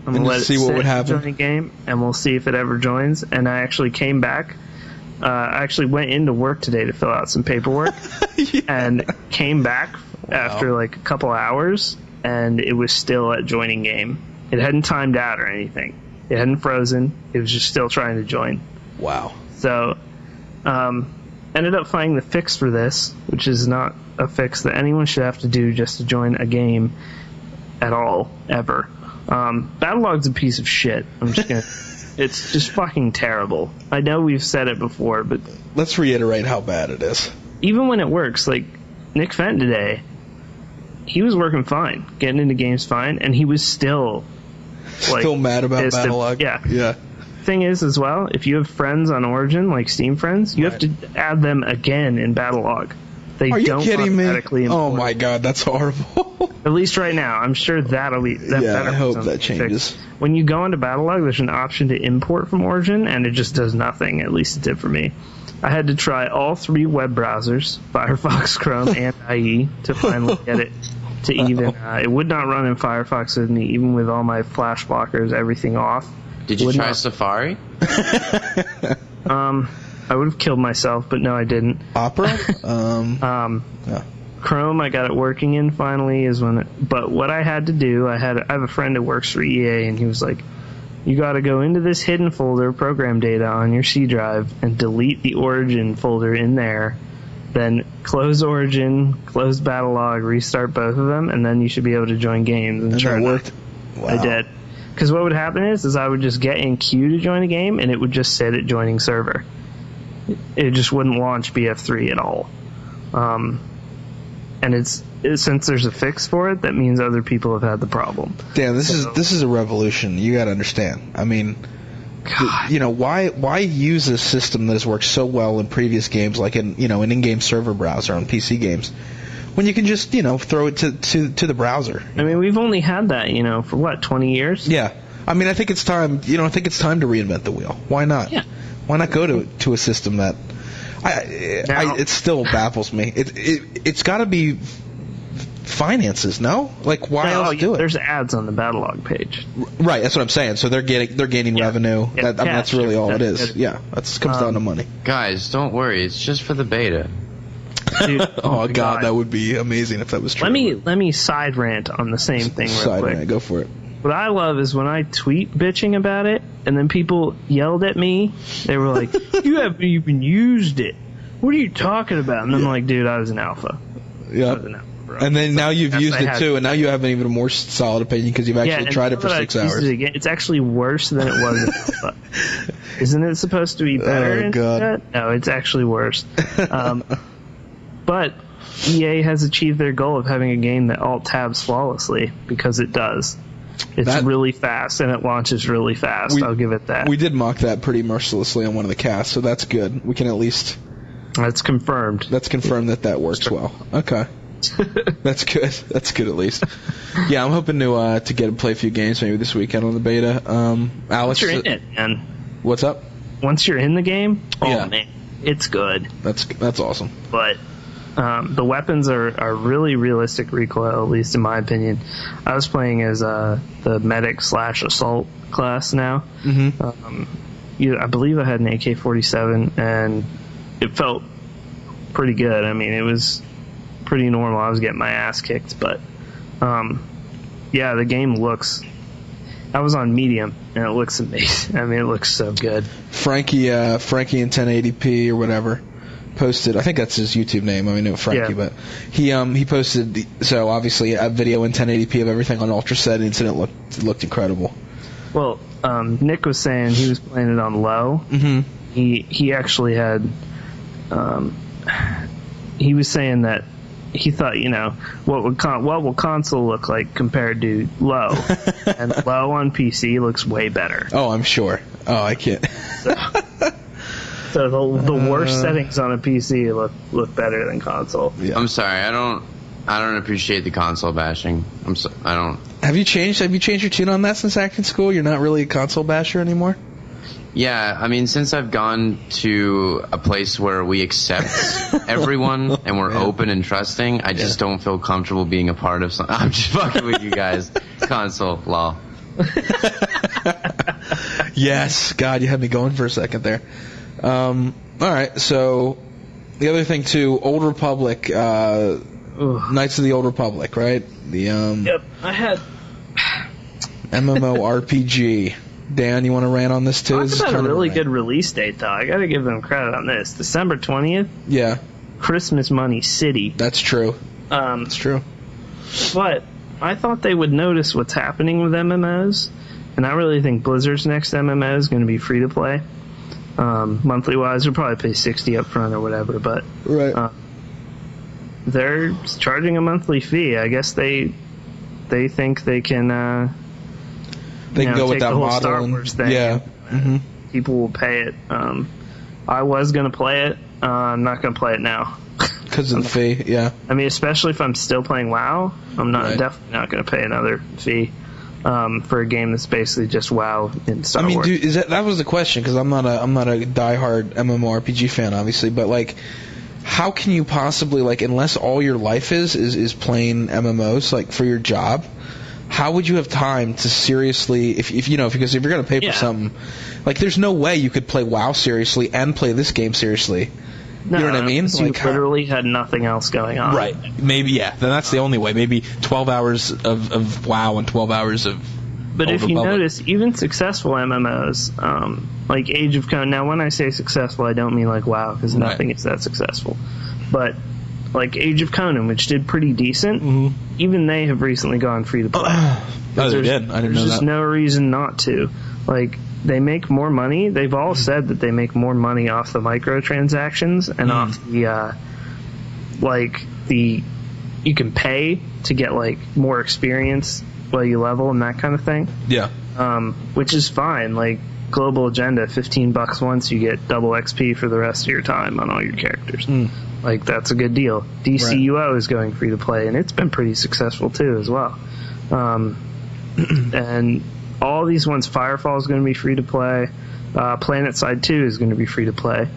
I'm going to let it see what would happen. Joining game, and we'll see if it ever joins. And I actually came back. I actually went into work today to fill out some paperwork, and came back after like a couple hours, and it was still at joining game. It hadn't timed out or anything. It hadn't frozen. It was just still trying to join. Wow. So, ended up finding the fix for this, which is not a fix that anyone should have to do just to join a game at all, ever. Battlelog's a piece of shit. I'm just gonna... It's just fucking terrible. I know we've said it before, but... Let's reiterate how bad it is. Even when it works, like, Nick Fenton today, he was working fine, getting into games fine, and he was still... like, still mad about Battlelog? Yeah. Thing is, as well, if you have friends on Origin, like Steam friends, you have to add them again in Battlelog. They Are you don't kidding me? automatically Oh import. my god, that's horrible. At least right now. I'm sure that'll be... I hope that changes. When you go into Battlelog, there's an option to import from Origin, and it just does nothing. At least it did for me. I had to try all 3 web browsers, Firefox, Chrome, and IE, to finally get it to even... it would not run in Firefox with me, even with all my flash blockers, everything off. Did you try Safari? I would have killed myself, but no, I didn't. Opera? Chrome, I got it working in finally. But what I had to do, I have a friend that works for EA, and he was like, you got to go into this hidden folder, program data, on your C drive, and delete the Origin folder in there. Then close Origin, close Battlelog, restart both of them, and then you should be able to join games. And that worked? Wow. I did. Because what would happen is I would just get in queue to join a game, and it would just sit at joining server. It just wouldn't launch BF3 at all. And since there's a fix for it, that means other people have had the problem. Dan, this is a revolution. You got to understand. I mean, why use a system that has worked so well in previous games, like an in-game server browser on PC games, when you can just throw it to the browser? I mean, we've only had that for what, 20 years? Yeah. I mean, I think it's time. I think it's time to reinvent the wheel. Why not? Yeah. Why not go to a system that? It still baffles me. It's got to be finances, no? Like, why else do it? There's ads on the Battlelog page. Right, that's what I'm saying. So they're gaining revenue. Yeah, That's really all it is. Yeah, that comes down to money. Guys, don't worry. It's just for the beta. Dude, oh God, that would be amazing if that was true. Let me side rant on the same thing real quick. Rant, go for it. What I love is when I tweet bitching about it, and then people yelled at me. They were like, "You haven't even used it. What are you talking about?" And I'm like, "Dude, I was an alpha." Yeah. I was an alpha, bro. And then now you've used it too, to. and now you have an even more solid opinion because you've actually tried it for 6 hours. It's actually worse than it was in alpha. Isn't it supposed to be better? Oh God. No, it's actually worse. But EA has achieved their goal of having a game that alt-tabs flawlessly, because it does. It's really fast, and it launches really fast. I'll give it that. We did mock that pretty mercilessly on one of the casts, so that's good. We can at least... That's confirmed. That's confirmed that works well. Okay. That's good. That's good at least. Yeah, I'm hoping to get to play a few games maybe this weekend on the beta. Alex, once you're in it, man. What's up? Once you're in the game, yeah. Man, it's good. That's awesome. But the weapons are really realistic recoil, at least in my opinion. I was playing as the medic / assault class now. Mm-hmm. I believe I had an AK-47, and it felt pretty good. I mean, it was pretty normal. I was getting my ass kicked, but the game looks... I was on medium, and it looks amazing. I mean, it looks so good. Frankie in 1080p or whatever posted, I think that's his YouTube name. I mean, no Frankie, but he posted, so obviously a video in 1080p of everything on ultra settings, and it looked incredible. Well, Nick was saying he was playing it on low. Mm-hmm. He actually had, he was saying that he thought, what will console look like compared to low, and low on PC looks way better. Oh, I'm sure. Oh, I can't. So the worst settings on a PC look better than console. Yeah. I'm sorry, I don't appreciate the console bashing. I don't. Have you changed your tune on that since acting school? You're not really a console basher anymore? Yeah, I mean, since I've gone to a place where we accept everyone and we're open and trusting, I just don't feel comfortable being a part of something. I'm just fucking with you guys. Console, law. Yes, God, you had me going for a second there. All right, so the other thing too, Old Republic, Knights of the Old Republic, right? The Yep, I had MMORPG. Dan, you want to rant on this too? Talk about a really good release date, though. I got to give them credit on this. December 20th. Yeah. Christmas Money City. That's true. That's true. But I thought they would notice what's happening with MMOs, and I really think Blizzard's next MMO is going to be free to play. Monthly wise, they'll probably pay $60 up front or whatever, but right. They're charging a monthly fee. I guess they think they can. They can go with that model. Star Wars thing. Yeah. Mm-hmm. People will pay it. I was going to play it. I'm not going to play it now. Because of the fee, yeah. I mean, especially if I'm still playing WoW, I'm definitely not going to pay another fee for a game that's basically just WoW in Star Wars. Dude, that was the question, because I'm not a diehard MMORPG fan, obviously, but like, how can you possibly, like, unless all your life is playing MMOs, like, for your job? How would you have time to seriously, because if you're going to pay for something, like, there's no way you could play WoW seriously and play this game seriously. No, you know what I mean? You literally had nothing else going on. Right. Maybe, yeah. Then that's the only way. Maybe 12 hours of WoW and 12 hours of But Old if you Republic. notice, even successful MMOs, like Age of Conan, now when I say successful, I don't mean like WoW, because nothing is that successful. But like Age of Conan, which did pretty decent, even they have recently gone free to play. Oh, they did? I didn't know that. There's just no reason not to. Like, they make more money. They've all said that they make more money off the microtransactions and off the, you can pay to get like more experience while you level and that kind of thing. Yeah. Which is fine. Like, Global Agenda, $15 once, you get double XP for the rest of your time on all your characters. Like, that's a good deal. DCUO is going free to play, and it's been pretty successful too as well. And all these ones, Firefall is going to be free to play. Planet Side 2 is going to be free to play.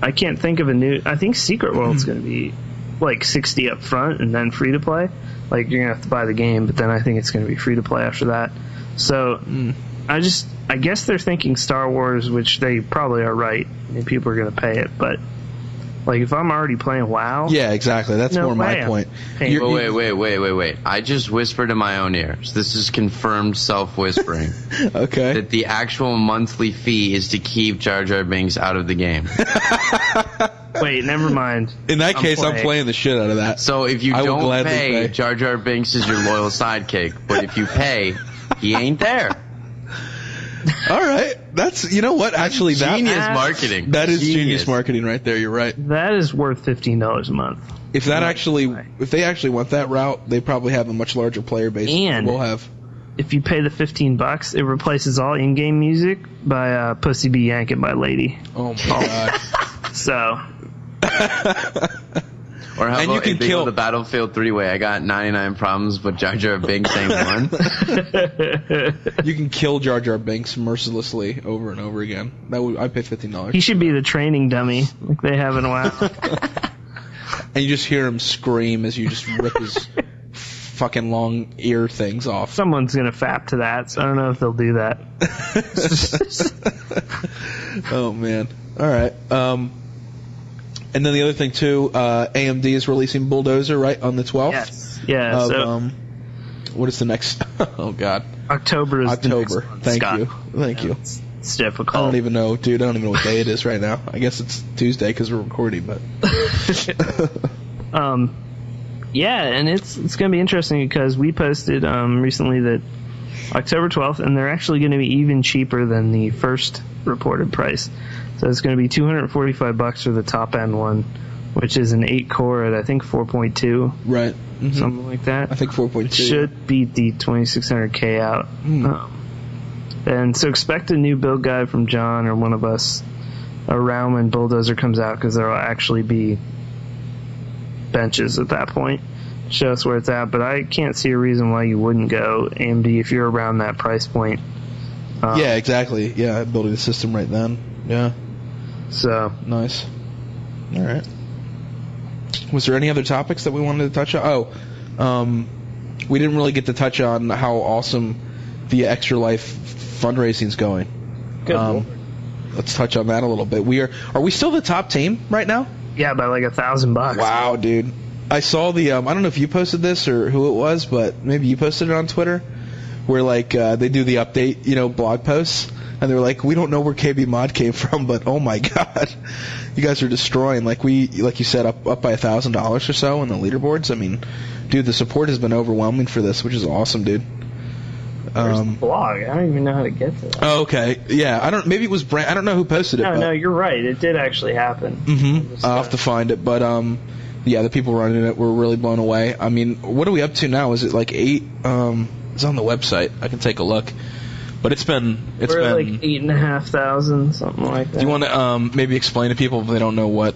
I can't think of a new. I think Secret World's going to be like $60 up front and then free to play. Like, you're gonna have to buy the game, but then I think it's going to be free to play after that. So I guess they're thinking Star Wars, which they probably are right. I mean, people are going to pay it, but like, if I'm already playing WoW, Yeah, exactly. That's No more my way. point. Hey, Wait. I just whispered in my own ears. This is confirmed self-whispering. Okay. That the actual monthly fee is to keep Jar Jar Binks out of the game. wait, never mind. In that case, I'm playing. playing the shit out of that. So if you I will don't gladly pay, pay. Jar Jar Binks is your loyal sidekick. But if you pay, he ain't there. All right. That's, you know what? Actually, Genius that marketing. that is genius marketing right there. You're right. That is worth $15 a month. If that if they actually went that route, they probably have a much larger player base And- than we'll have. If you pay the $15, it replaces all in-game music by "Pussy Be Yankin' by Lady." Oh my god. So Or how And about you can if they kill- go the Battlefield 3-way? I got 99 problems, but Jar Jar Binks ain't one. You can kill Jar Jar Binks mercilessly over and over again. I'd pay $15. he should be the training dummy, like they have in WoW. And you just hear him scream as you just rip his fucking long ear things off. Someone's gonna fap to that, so I don't know if they'll do that. Oh man. All right. And then the other thing too, AMD is releasing Bulldozer right on the 12th. Yes. Yeah. Of, So what is the next? Oh god. October is the next October. month, Thank Scott. you. Thank you. It's I difficult. don't even know, dude. I don't even know what day it is right now. I guess it's Tuesday because we're recording, but. Yeah, and it's going to be interesting because we posted recently that October 12th, and they're actually going to be even cheaper than the first reported price. So it's going to be $245 for the top end one, which is an 8-core at I think 4.2, Right. Mhm. something like that. I think 4.2. Should beat the 2600K out. And so expect a new build guide from John or one of us around when Bulldozer comes out, because there will actually be benches at that point. Show us where it's at, but I can't see a reason why you wouldn't go AMD if you're around that price point. Yeah, exactly. Yeah, building the system right then. Yeah, So nice. All right. Was there any other topics that we wanted to touch on? Oh, we didn't really get to touch on how awesome the Extra Life fundraising's going. good. Lord. Let's touch on that a little bit. Are we still the top team right now? Yeah, by like $1,000. Wow, dude. I saw the, I don't know if you posted this or who it was, but maybe you posted it on Twitter, where like they do the update, blog posts, and they're like, we don't know where KBMOD came from, but oh my god, you guys are destroying. Like you said, up by $1,000 or so on the leaderboards. I mean, dude, the support has been overwhelming for this, which is awesome, dude. Where's the blog? I don't even know how to get to that. Oh, okay. Yeah, maybe it was Brand. I don't know who posted it. No, you're right. It did actually happen. I'll have to find it, but yeah, the people running it were really blown away. I mean, what are we up to now? Is it like 8? It's on the website. I can take a look. But we're like 8,500, something like that. Do you want to maybe explain to people if they don't know what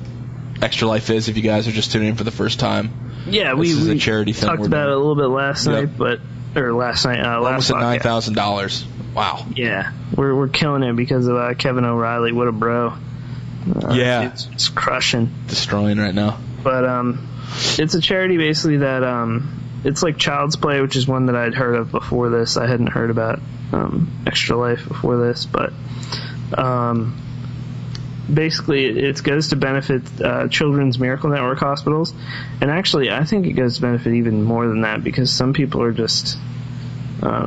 Extra Life is? If you guys are just tuning in for the first time. Yeah, This is we a charity thing talked we're about doing. it a little bit last Yep. night, last Almost at podcast. $9,000. Wow. Yeah, we're killing it because of Kevin O'Reilly. What a bro. Yeah. It's crushing. Destroying right now. But it's a charity basically that it's like Child's Play, which is one that I'd heard of before this. I hadn't heard about Extra Life before this, but basically it goes to benefit Children's Miracle Network hospitals, and actually I think it goes to benefit even more than that, because some people are just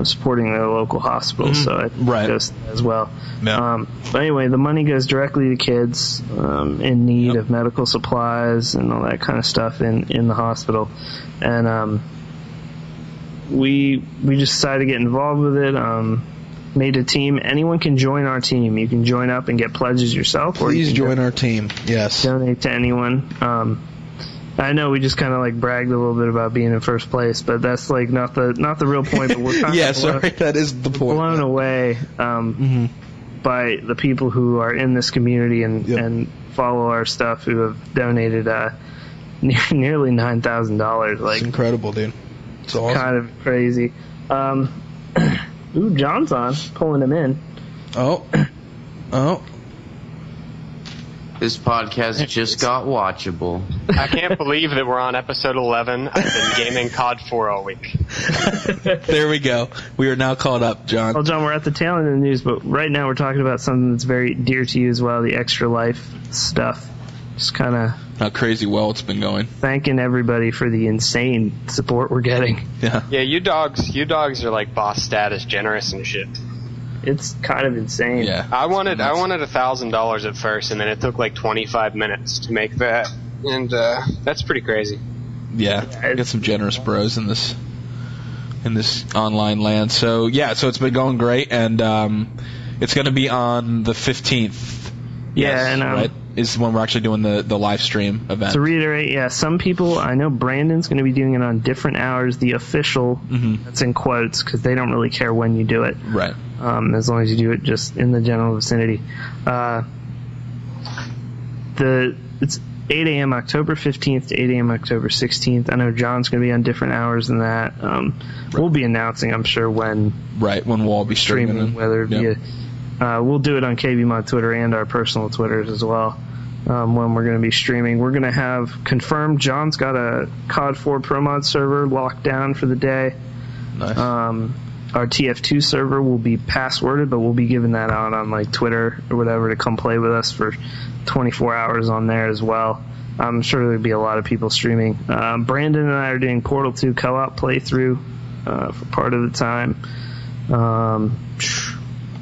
supporting their local hospitals, so it goes to that as well. Yeah. But anyway, the money goes directly to kids in need of medical supplies and all that kind of stuff in the hospital, and we just decided to get involved with it. Made a team. Anyone can join our team. You can join up and get pledges yourself, or Please you can join our team. Yes. donate to anyone. I know we just kind of like bragged a little bit about being in first place, but that's like not the real point. But we're kind Yeah, of sorry, that is the point. blown away by the people who are in this community and follow our stuff, who have donated nearly $9,000. Like, It's incredible, dude. It's awesome. kind of crazy. Ooh, John's on, pulling him in. Oh. This podcast just got watchable. I can't believe that we're on episode 11. I've been gaming COD 4 all week. There we go. We are now caught up, John. Well, John, we're at the tail end of the news, but right now we're talking about something that's very dear to you as well, the Extra Life stuff. Just kind of How crazy well it's been going. thanking everybody for the insane support we're getting. Yeah. Yeah, you dogs are like boss status generous and shit. It's kind of insane. Yeah. I wanted $1,000 at first, and then it took like 25 minutes to make that, and that's pretty crazy. Yeah. We got some generous bros in this online land. So yeah, so it's been going great, and it's going to be on the 15th. Yeah, Yes, and right? Is when we're actually doing the live stream event. to reiterate, yeah, some people, I know Brandon's going to be doing it on different hours. The official, that's in quotes, because they don't really care when you do it. Right. As long as you do it just in the general vicinity. It's 8 a.m. October 15th to 8 a.m. October 16th. I know John's going to be on different hours than that. We'll be announcing, I'm sure, when Right, when we'll all be streaming. whether it be we'll do it on KBMOD Twitter and our personal Twitters as well. When we're going to be streaming, we're going to have confirmed John's got a COD 4 ProMod server locked down for the day. Nice. Our TF2 server will be passworded, but we'll be giving that out on like Twitter or whatever to come play with us for 24 hours on there as well. I'm sure there'll be a lot of people streaming. Brandon and I are doing Portal 2 co-op playthrough for part of the time.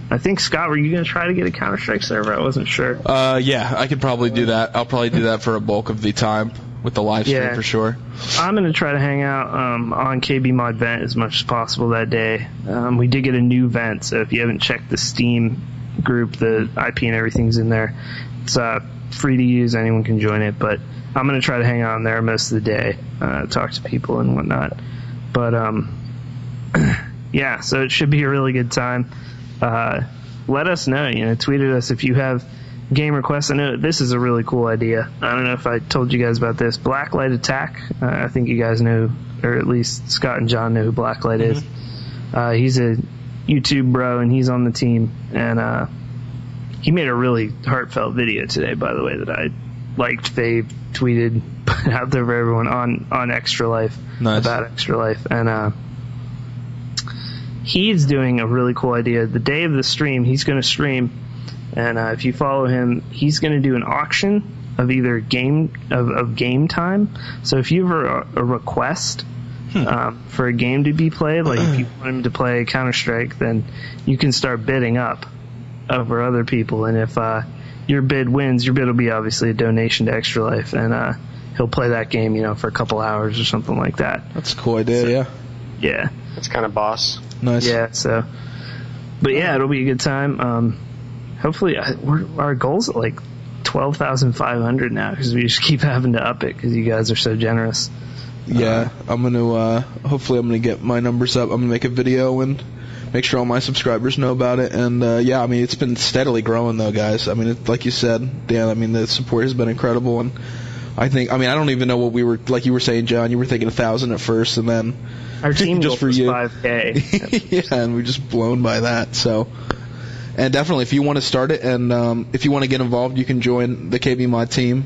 I think, Scott, were you going to try to get a Counter-Strike server? I wasn't sure. Yeah, I could probably do that. I'll probably do that for a bulk of the time with the live stream for sure. I'm going to try to hang out on KBMOD Vent as much as possible that day. We did get a new vent, so if you haven't checked the Steam group, the IP and everything's in there. It's free to use. Anyone can join it, but I'm going to try to hang out on there most of the day, talk to people and whatnot. But, yeah, so it should be a really good time. Let us know, tweet at us if you have game requests. I know this is a really cool idea. I don't know if I told you guys about this. Blacklight Attack, I think you guys know, or at least Scott and John know who Blacklight is. He's a YouTube bro, and he's on the team, and he made a really heartfelt video today, by the way, that I liked, faved, tweeted, put out there for everyone on Extra Life. Nice. About Extra Life, and he's doing a really cool idea. The day of the stream, he's going to stream, and if you follow him, he's going to do an auction of either game time. So if you have a request for a game to be played, like if you want him to play Counter-Strike, then you can start bidding up over other people, and if your bid wins, your bid will be obviously a donation to Extra Life, and he'll play that game, for a couple hours or something like that. That's a cool idea, Yeah. That's kind of boss. Nice. Yeah, but yeah, it'll be a good time. Hopefully, our goal's at like 12,500 now, because we just keep having to up it because you guys are so generous. Yeah, I'm gonna hopefully I'm gonna get my numbers up. I'm gonna make a video and make sure all my subscribers know about it. And yeah, I mean, it's been steadily growing though, guys. I mean, like you said, Dan, I mean, the support has been incredible, and I don't even know what we were, like you were saying, John, you were thinking 1,000 at first, and then our team just goal for was you. 5K. Yeah, and we're just blown by that. So, and definitely, if you want to start it, and if you want to get involved, you can join the KBMOD team,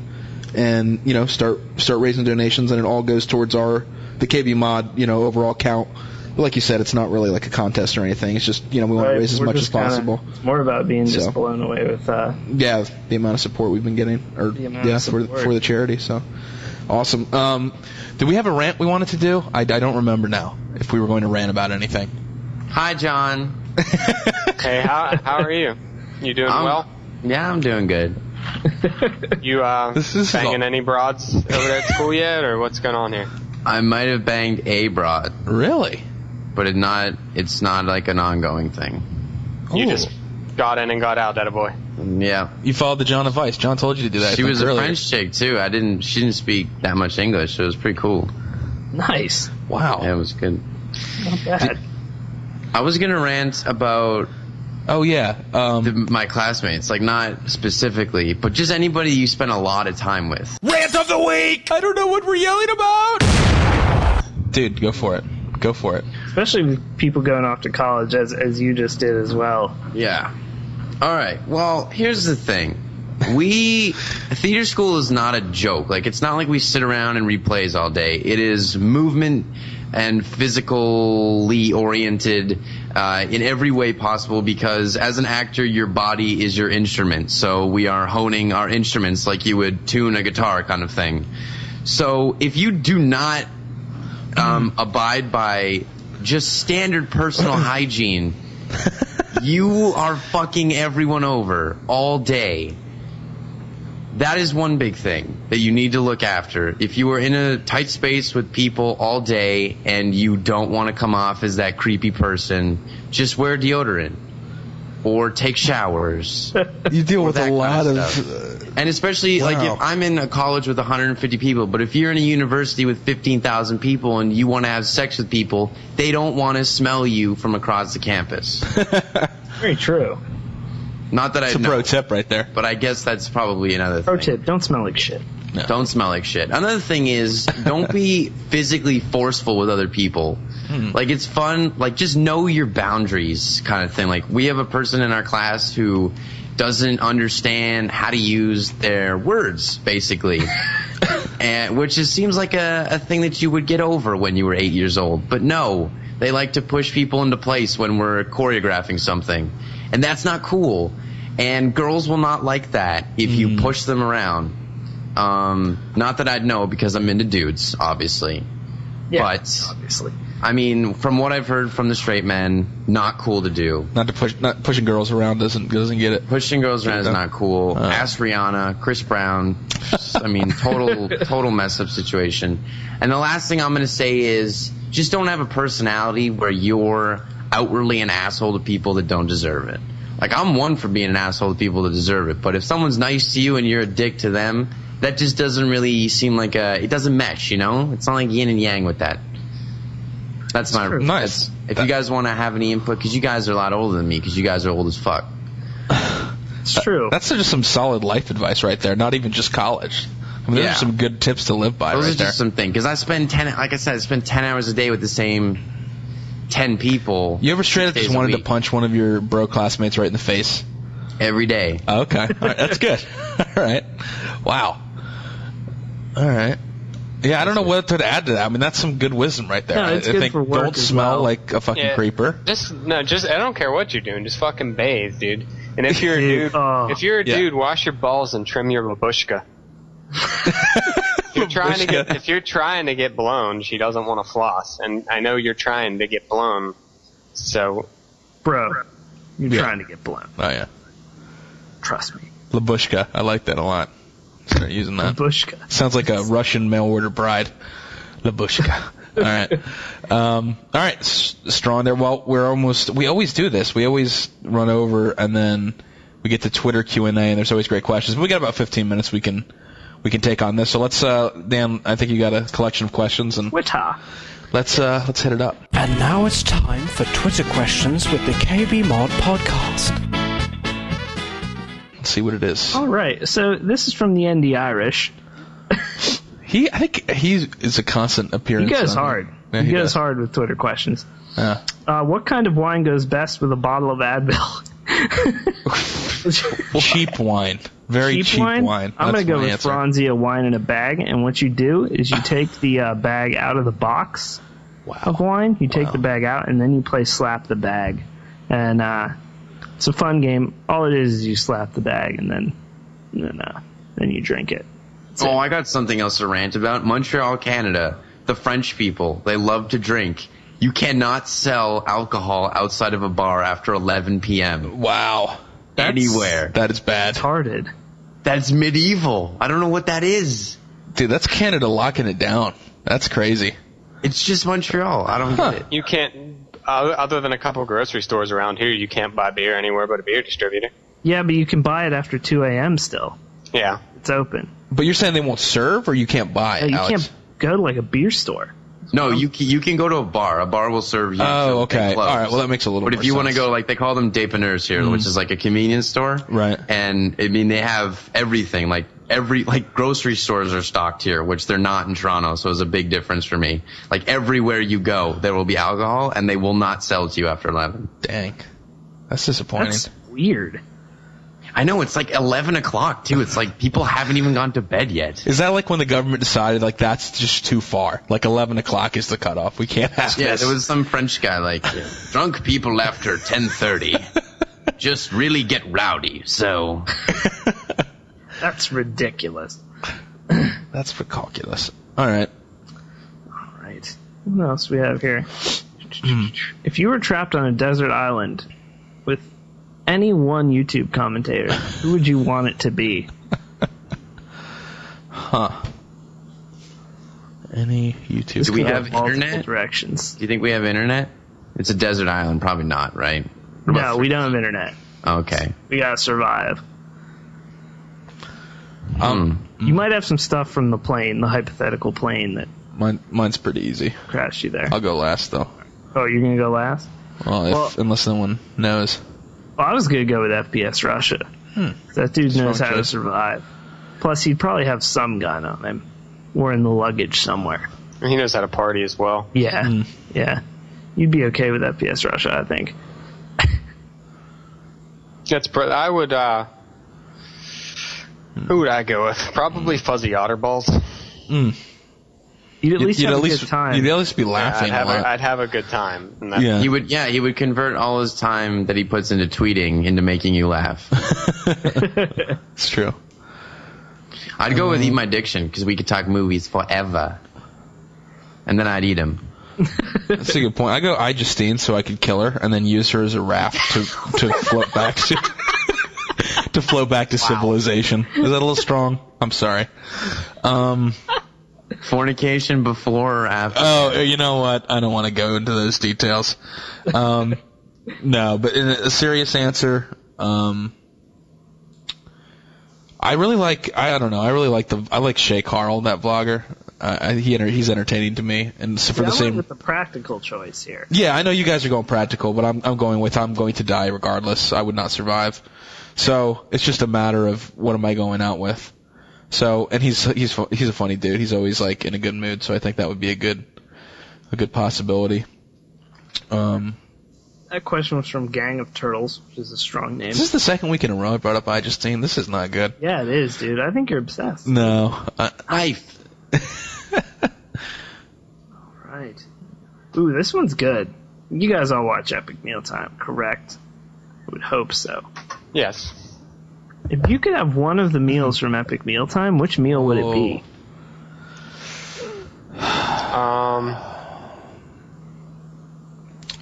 and start raising donations, and it all goes towards the KBMOD overall count. But like you said, it's not really like a contest or anything. It's just we want to raise as much as possible. It's more about being just blown away with the amount of support we've been getting, for the charity. So awesome. Did we have a rant we wanted to do? I don't remember now if we were going to rant about anything. Hi, John. Hey, how are you? You doing well? Yeah, I'm doing good. You banging any broads over there at school yet, or what's going on here? I might have banged a broad. Really? But it's not like an ongoing thing. You just got in and got out, that boy. Yeah. You folled the John advice. John told you to do that. She was a earlier. French chick too. She didn't speak that much English, so it was pretty cool. Nice. Wow. Yeah, it was good. Not bad. I was gonna rant about Oh yeah. my classmates, like not specifically, but just anybody you spend a lot of time with. Rant of the week! I don't know what we're yelling about! Dude, go for it. Go for it. Especially with people going off to college, as you just did as well. Yeah. All right. Well, here's the thing. Theater school is not a joke. Like, it's not like we sit around and read plays all day. It is movement and physically oriented in every way possible, because as an actor, your body is your instrument. So we are honing our instruments like you would tune a guitar kind of thing. So if you do not abide by just standard personal hygiene, you are fucking everyone over all day. That is one big thing that you need to look after. If you are in a tight space with people all day and you don't want to come off as that creepy person, just wear deodorant or take showers. You deal with a lot of stuff. And especially, like, if I'm in a college with 150 people, but if you're in a university with 15,000 people and you want to have sex with people, they don't want to smell you from across the campus. Very true. Not that I know. It's a pro tip right there. But I guess that's probably another thing. Pro tip, don't smell like shit. No. Don't smell like shit. Another thing is, don't be physically forceful with other people. Like, it's fun. Like, just know your boundaries kind of thing. Like, we have a person in our class who doesn't understand how to use their words, basically. And which just seems like a thing that you would get over when you were 8 years old. But no, they like to push people into place when we're choreographing something. And that's not cool. And girls will not like that if you push them around. Not that I'd know, because I'm into dudes, obviously. Yeah, but obviously. I mean, from what I've heard from the straight men, not cool to do. Not pushing girls around doesn't get it. Pushing girls around is not cool. Ask Rihanna, Chris Brown. I mean, total mess up situation. And the last thing I'm going to say is, just don't have a personality where you're outwardly an asshole to people that don't deserve it. Like, I'm one for being an asshole to people that deserve it, but if someone's nice to you and you're a dick to them, that just doesn't really seem like it doesn't mesh, you know? It's not like yin and yang with that. That's my... Nice. If you guys want to have any input, because you guys are a lot older than me, because you guys are old as fuck. It's true. That's just some solid life advice right there, not even just college. I mean, those are some good tips to live by. Those right are just some things, because I spend 10 hours a day with the same 10 people. You ever straight up just wanted to punch one of your bro classmates right in the face? Every day. Oh, okay. All right, that's good. All right. Wow. All right. Yeah, I don't know what to add to that. I mean, that's some good wisdom right there. No, it's I good think for work don't as smell well. like a fucking creeper. I don't care what you're doing. Just fucking bathe, dude. And if you're a dude, dude, wash your balls and trim your babushka. If you're trying to get blown, she doesn't want to floss, and I know you're trying to get blown. So, bro, you're trying to get blown. Oh yeah. Trust me. Labushka. I like that a lot. Start using that. Labushka. Sounds like a Russian mail order bride. Labushka. All right. All right. Strong there. Well, we always do this. We always run over, and then we get to Twitter Q&A, and there's always great questions. But we got about 15 minutes we can take on this. So let's, Dan, I think you got a collection of questions, and Twitter. Let's hit it up. And now it's time for Twitter questions with the KBMOD podcast. Let's see what it is. All right. So this is from the ND Irish. I think he is a constant appearance. He goes hard. Yeah, he goes hard with Twitter questions. What kind of wine goes best with a bottle of Advil? Cheap wine. Very cheap wine. I'm going to go with Franzia wine in a bag, and what you do is you take the bag out of the box of wine, you take the bag out, and then you play slap the bag. And it's a fun game. All it is you slap the bag, and then you drink it. I got something else to rant about. Montreal, Canada. The French people, they love to drink. You cannot sell alcohol outside of a bar after 11 p.m. Wow. Anywhere. That is bad. Retarded. That's medieval. I don't know what that is. Dude, that's Canada locking it down. That's crazy. It's just Montreal. I don't get it. You can't, other than a couple grocery stores around here, you can't buy beer anywhere but a beer distributor. Yeah, but you can buy it after 2 a.m. still. Yeah. It's open. But you're saying they won't serve, or you can't buy it, You Alex? can't go to like a beer store. No, you can go to a bar. A bar will serve you. Oh, okay. All right. Well, that makes a little. But more if you want to sense. go, like they call them dépanneurs here, which is like a convenience store, right? And I mean, they have everything, like grocery stores are stocked here, which they're not in Toronto, so it's a big difference for me. Like, everywhere you go, there will be alcohol, and they will not sell to you after 11. Dang. That's disappointing. That's weird. I know, it's like 11 o'clock, too. It's like people haven't even gone to bed yet. Is that like when the government decided, like, that's just too far? Like, 11 o'clock is the cutoff. We can't have Yeah, this. there was some French guy like, drunk people after 10:30 just really get rowdy, so... That's ridiculous. That's for calculus. All right. All right. What else do we have here? If you were trapped on a desert island with any one YouTube commentator, who would you want it to be? Any YouTube? Do we have Multiple internet? directions. Do you think we have internet? It's a desert island, probably not, right? No, we don't have internet. Okay. We gotta survive. You might have some stuff from the plane, the hypothetical plane that Mine's pretty easy. crashed you there. I'll go last, though. Oh, you're gonna go last? Well, unless someone knows. Well, I was gonna go with FPS Russia. That dude knows how to choice. survive. Plus, he'd probably have some gun on him, or in the luggage somewhere. He knows how to party as well. Yeah, yeah. You'd be okay with FPS Russia, I think. I would. Who would I go with? Probably Fuzzy Otterballs. You'd at least have a good time. You'd at least be laughing a lot. I'd have a good time. And Yeah. He would convert all his time that he puts into tweeting into making you laugh. It's true. I'd go with Eat My Diction, because we could talk movies forever. And then I'd eat him. That's a good point. I go Justine so I could kill her and then use her as a raft to float back to civilization. Is that a little strong? I'm sorry. Fornication before or after? Oh, you know what? I don't want to go into those details. No, but in a serious answer, I really like Shay Carl, that vlogger. He's entertaining to me, and so for the I same. went with the practical choice here. Yeah, I know you guys are going practical, but I'm going to die regardless. I would not survive. So it's just a matter of what am I going out with. So, and he's a funny dude. He's always like in a good mood. So I think that would be a good possibility. That question was from Gang of Turtles, which is a strong name. This is the second week in a row I brought up iJustine. This is not good. Yeah, it is, dude. I think you're obsessed. No. Knife. Right. Ooh, this one's good. You guys all watch Epic Mealtime, correct? I would hope so. Yes. If you could have one of the meals from Epic Mealtime, which meal would it be?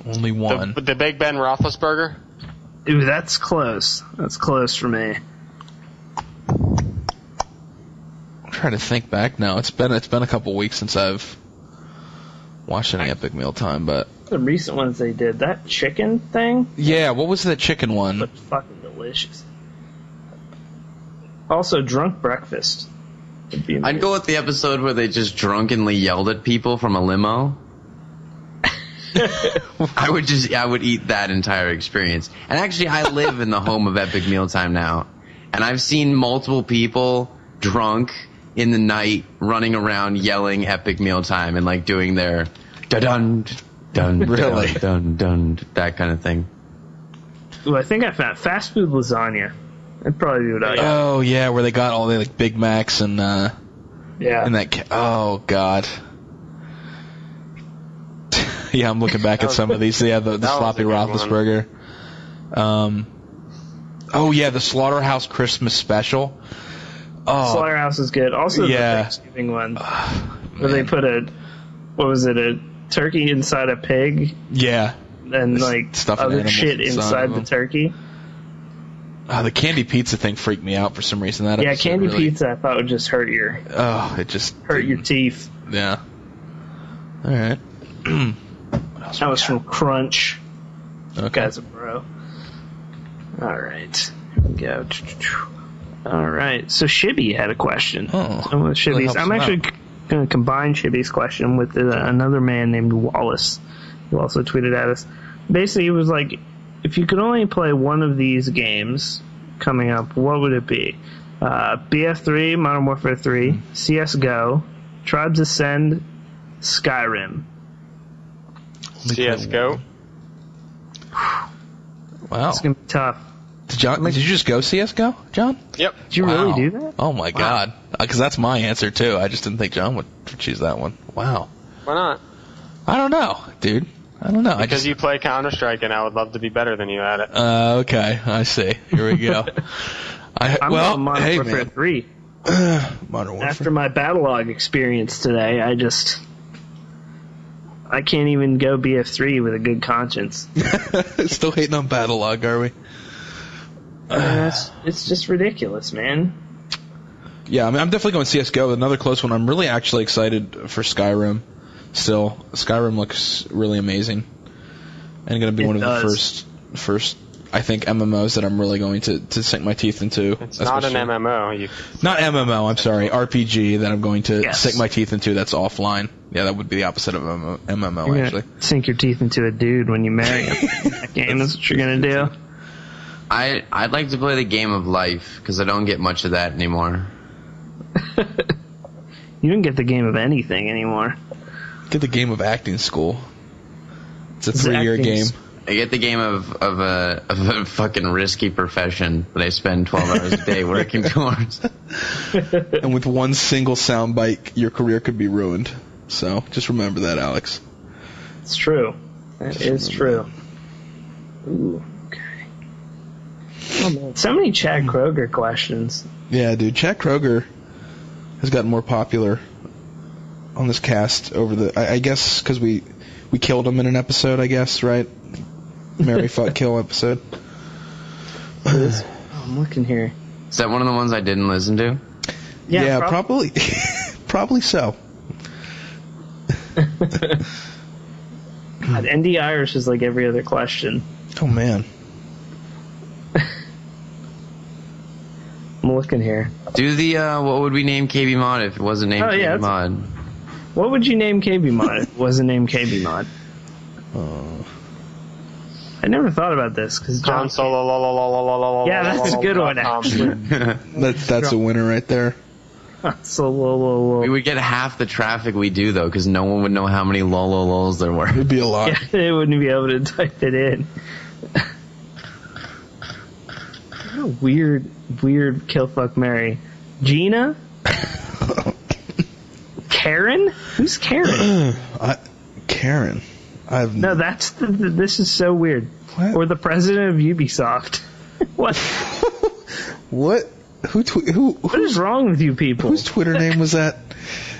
Only one. The Big Ben Roethlisberger? Ooh, that's close. That's close for me. I'm trying to think back now. It's been a couple weeks since I've watched any Epic Mealtime, but The recent ones they did, that chicken thing yeah, what was that chicken one? looked fucking delicious. Also, drunk breakfast. would be I'd amazing. go with the episode where they just drunkenly yelled at people from a limo. I would eat that entire experience. And actually, I live in the home of Epic Mealtime now. And I've seen multiple people drunk in the night running around yelling Epic Mealtime and like doing their dun dun Really? dun dun that kind of thing. Ooh, I think I found fast food lasagna. That'd probably be what I got. Oh yeah, where they got all the like Big Macs and Yeah. and that. Oh god. Yeah, I'm looking back at some of these. Yeah, the That was sloppy a good Roethlisberger. Oh yeah, the Slaughterhouse Christmas Special. Oh Slaughterhouse is good. Also, Yeah. the Thanksgiving one where they put a turkey inside a pig yeah. and like stuffing other animals shit inside inside of the them. turkey. The candy pizza thing freaked me out for some reason. That Yeah, episode candy really- pizza I thought would just hurt your It just your teeth. Yeah. All right. What else That we was got? from Crunch. Okay. Guy's a bro. Alright. Here we go. Alright. So Shibby had a question. Oh, Some of Shibby's. helps I'm him actually going to combine Shibby's question with another man named Wallace, who also tweeted at us. Basically, he was like, if you could only play one of these games coming up, what would it be? BF3, Modern Warfare 3, CSGO, Tribes Ascend, Skyrim. CSGO. Wow. It's going to be tough. Did you just go CSGO, John? Yep. Did you really do that? Oh, my God. Because that's my answer, too. I just didn't think John would choose that one. Wow. Why not? I don't know, dude. I don't know. Because you play Counter-Strike, and I would love to be better than you at it. Okay. I see. Here we go. I'm on Modern Warfare 3. Modern Warfare. After my Battlelog experience today, I can't even go BF3 with a good conscience. Still hating on Battlelog, are we? It's just ridiculous, man. Yeah, I mean, I'm definitely going CSGO. Another close one. I'm really actually excited for Skyrim. Still, Skyrim looks really amazing, and going to be one of the first, I think, MMOs that I'm really going to sink my teeth into. It's not an MMO. Not MMO. I'm sorry, RPG that I'm going to sink my teeth into. That's offline. Yeah, that would be the opposite of MMO. You're actually, sink your teeth into a dude when you marry him. That game is what you're gonna do. I'd like to play the game of life because I don't get much of that anymore. You don't get the game of anything anymore. Get the game of acting school. It's a 3-year game. I get the game of a fucking risky profession that I spend 12 hours a day working towards. And with one single soundbite, your career could be ruined. So just remember that, Alex. It's true. That is true. Ooh, okay. Oh, man. So many Chad Kroger questions. Yeah, dude. Chad Kroger has gotten more popular on this cast over the... I guess because we killed him in an episode, I guess, right? Marry, fuck, kill episode. I'm looking here. Is that one of the ones I didn't listen to? Yeah, probably. Probably so. God, ND Irish is like every other question. Oh, man. I'm looking here. Do the, what would we name KBMOD if it wasn't named KBMOD? What would you name KBMOD if it wasn't named KBMOD? I never thought about this because Console. Yeah, that's a good one, actually. That's a winner right there. So We would get half the traffic we do, though, because no one would know how many lols there were. It'd be a lot. Yeah, they wouldn't be able to type it in. What a weird kill fuck marry. Gina? Karen? Who's Karen? Karen. No, that's this is so weird. What? Or the president of Ubisoft. What? What? What is wrong with you people? Whose Twitter name was that?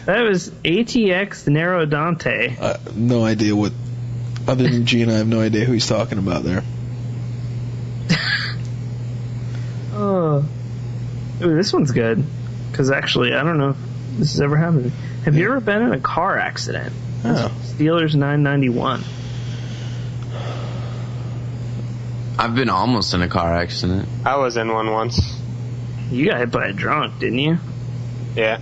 That was ATX Nero Dante. No idea what. Other than Gina, I have no idea who he's talking about there. Oh, ooh, this one's good. Because actually, I don't know if this has ever happened. Have you ever been in a car accident? Oh. Steelers 991. I've been almost in a car accident. I was in one once. You got hit by a drunk, didn't you? Yeah.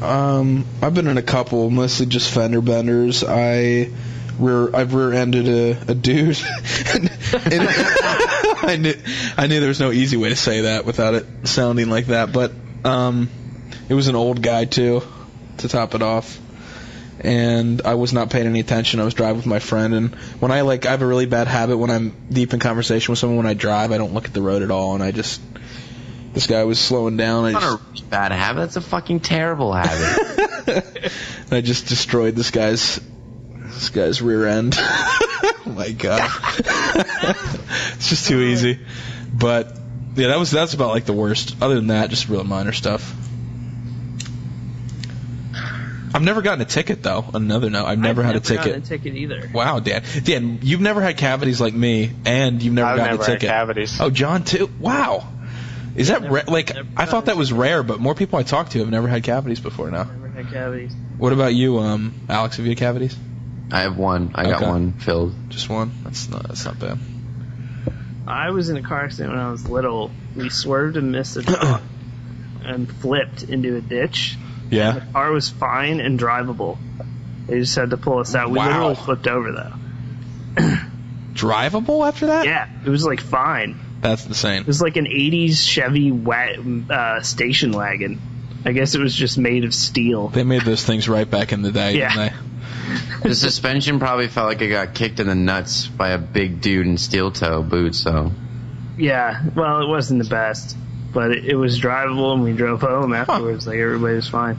I've been in a couple, mostly just fender benders. I've rear-ended a dude. and I knew there was no easy way to say that without it sounding like that, but it was an old guy too, to top it off. And I was not paying any attention. I was driving with my friend, and when I have a really bad habit when I'm deep in conversation with someone when I drive, I don't look at the road at all, and this guy was slowing down. That's not a bad habit. That's a fucking terrible habit. And I just destroyed this guy's rear end. Oh my god. It's just too easy. But yeah, that's about like the worst. Other than that, just real minor stuff. I've never gotten a ticket though. Another note, I've never had a ticket. I've never gotten a ticket either. Wow, Dan, you've never had cavities like me, and you've never gotten a ticket. I've never had cavities. Oh, John too. Wow. Is that I thought that was rare, but more people I talk to have never had cavities before now. Never had cavities. What about you, Alex? Have you had cavities? I have one. I got one filled. Just one? That's not bad. I was in a car accident when I was little. We swerved and missed a truck and flipped into a ditch. Yeah. The car was fine and drivable. They just had to pull us out. We literally flipped over though. Drivable after that? Yeah, it was like fine. That's insane. It was like an 80s Chevy station wagon. I guess it was just made of steel. They made those things right back in the day, didn't they? The suspension probably felt like it got kicked in the nuts by a big dude in steel toe boots, so. Yeah, well, it wasn't the best, but it was drivable, and we drove home afterwards. Like, everybody was fine.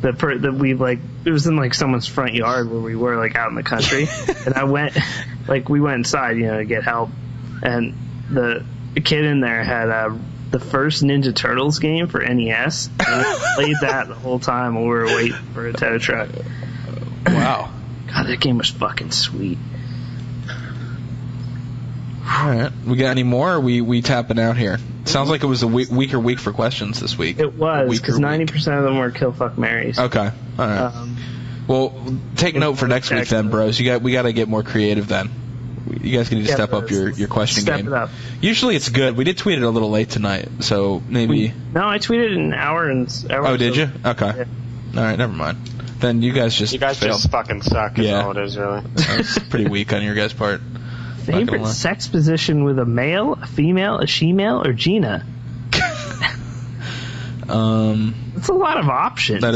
It was in like someone's front yard where we were, like, out in the country, and we went inside, to get help, and the kid in there had the first Ninja Turtles game for NES, and I played that the whole time while we were waiting for a tow truck. Wow. God, that game was fucking sweet. All right. We got any more, or are we tapping out here? Sounds like it was a weaker week for questions this week. It was, because 90% of them were kill, fuck, marries. Okay. All right. Well, take note for next week then, bros. We got to get more creative then. You guys need to step up your question game. Step it up. Usually it's good. We did tweet it a little late tonight, so maybe... No, I tweeted an hour and... Oh, did you? Okay. Yeah. All right, never mind. Then you guys just just fucking suck is all it is, really. That's pretty weak on your guys' part. Favorite sex position with a male, a female, a she-male, or Gina? That's a lot of options. That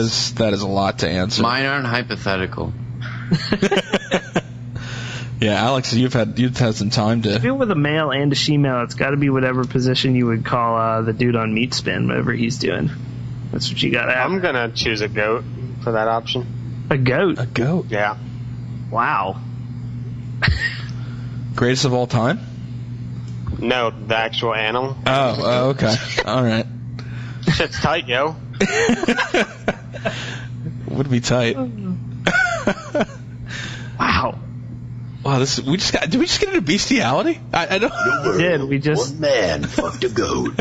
is a lot to answer. Mine aren't hypothetical. Yeah, Alex, you've had some time to... If you're with a male and a she-male, it's got to be whatever position you would call the dude on Meat Spin, whatever he's doing. That's what you got to have. I'm going to choose a goat for that option. A goat? A goat? Yeah. Wow. Greatest of all time? No, the actual animal. Oh, okay. All right. Shit's tight, yo. Would be tight. Wow. Wow, did we just get into bestiality? I don't. We did. We just... One man fucked a goat.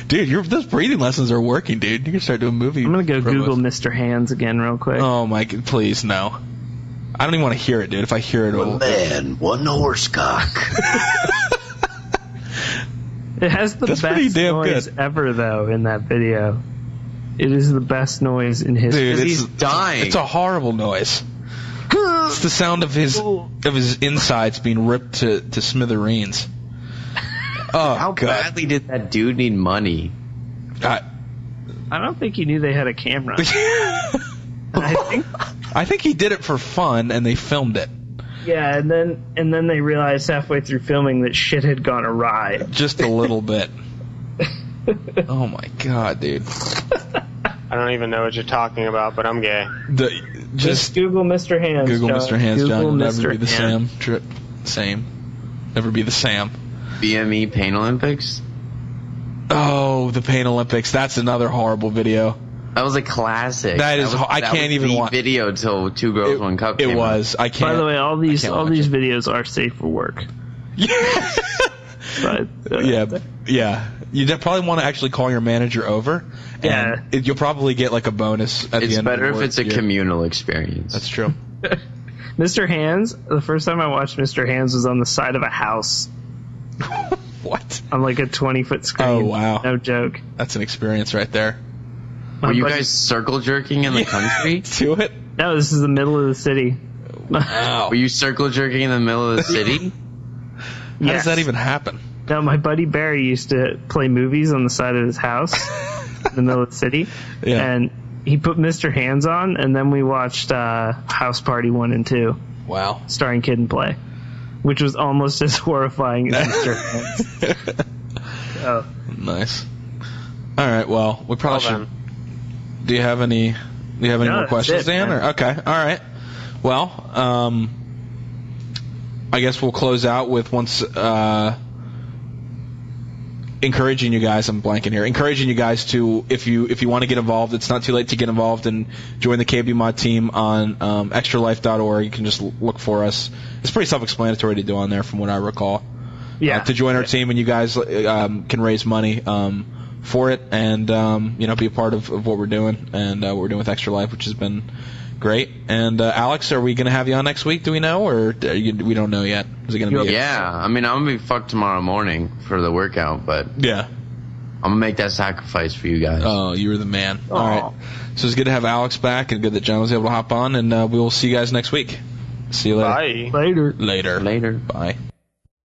Dude, those breathing lessons are working, dude. You can start doing movie. I'm going to go promos. Google Mr. Hands again real quick. Oh, my God. Please, no. I don't even want to hear it, dude. If I hear it, One man, one horse cock. It has the best noise ever, though, in that video. It is the best noise in history. Dude, he's dying. It's a horrible noise. It's the sound of his insides being ripped to smithereens. Oh, how badly did that dude need money? I don't think he knew they had a camera. I think he did it for fun, and they filmed it. Yeah, and then they realized halfway through filming that shit had gone awry. Just a little bit. Oh my God, dude. I don't even know what you're talking about, but I'm gay. Just Google Mr. Hands. Google John. Mr. Hands, John. You'll never be the Hand. Same. Never be the Sam. BME Pain Olympics? Oh, the Pain Olympics. That's another horrible video. That was a classic. I can't even watch video till Two Girls One Cup. It was. I can't. By the way, all these videos are safe for work. Yeah. But, yeah. You probably want to actually call your manager over. Yeah. And you'll probably get like a bonus at the end. It's better of the if it's a communal experience. That's true. Mr. Hands. The first time I watched Mr. Hands was on the side of a house. What? On like a 20-foot screen. Oh, wow. No joke. That's an experience right there. Were you guys circle jerking in the country? To it? No, this is the middle of the city. Wow. Were you circle jerking in the middle of the city? How does that even happen? No, my buddy Barry used to play movies on the side of his house in the middle of the city. Yeah. And he put Mr. Hands on, and then we watched House Party 1 and 2. Wow. Starring Kid and Play, which was almost as horrifying as Mr. Hands. Oh. Nice. All right, well, we probably should... Do you have any more questions, Dan? Okay, all right. Well, I guess we'll close out with encouraging you guys. I'm blanking here. Encouraging you guys to, if you want to get involved, it's not too late to get involved and join the KBMOD team on extralife.org. You can just look for us. It's pretty self-explanatory to do on there, from what I recall. Yeah. To join our team, and you guys can raise money for it, and be a part of what we're doing and what we're doing with Extra Life, which has been great. And Alex, are we going to have you on next week? Do we know, or we don't know yet? Is it going to be? Yeah, I mean, I'm gonna be fucked tomorrow morning for the workout, but yeah, I'm gonna make that sacrifice for you guys. Oh, you were the man. All right, so it's good to have Alex back, and good that John was able to hop on, and we will see you guys next week. See you later. Bye. Later. Bye.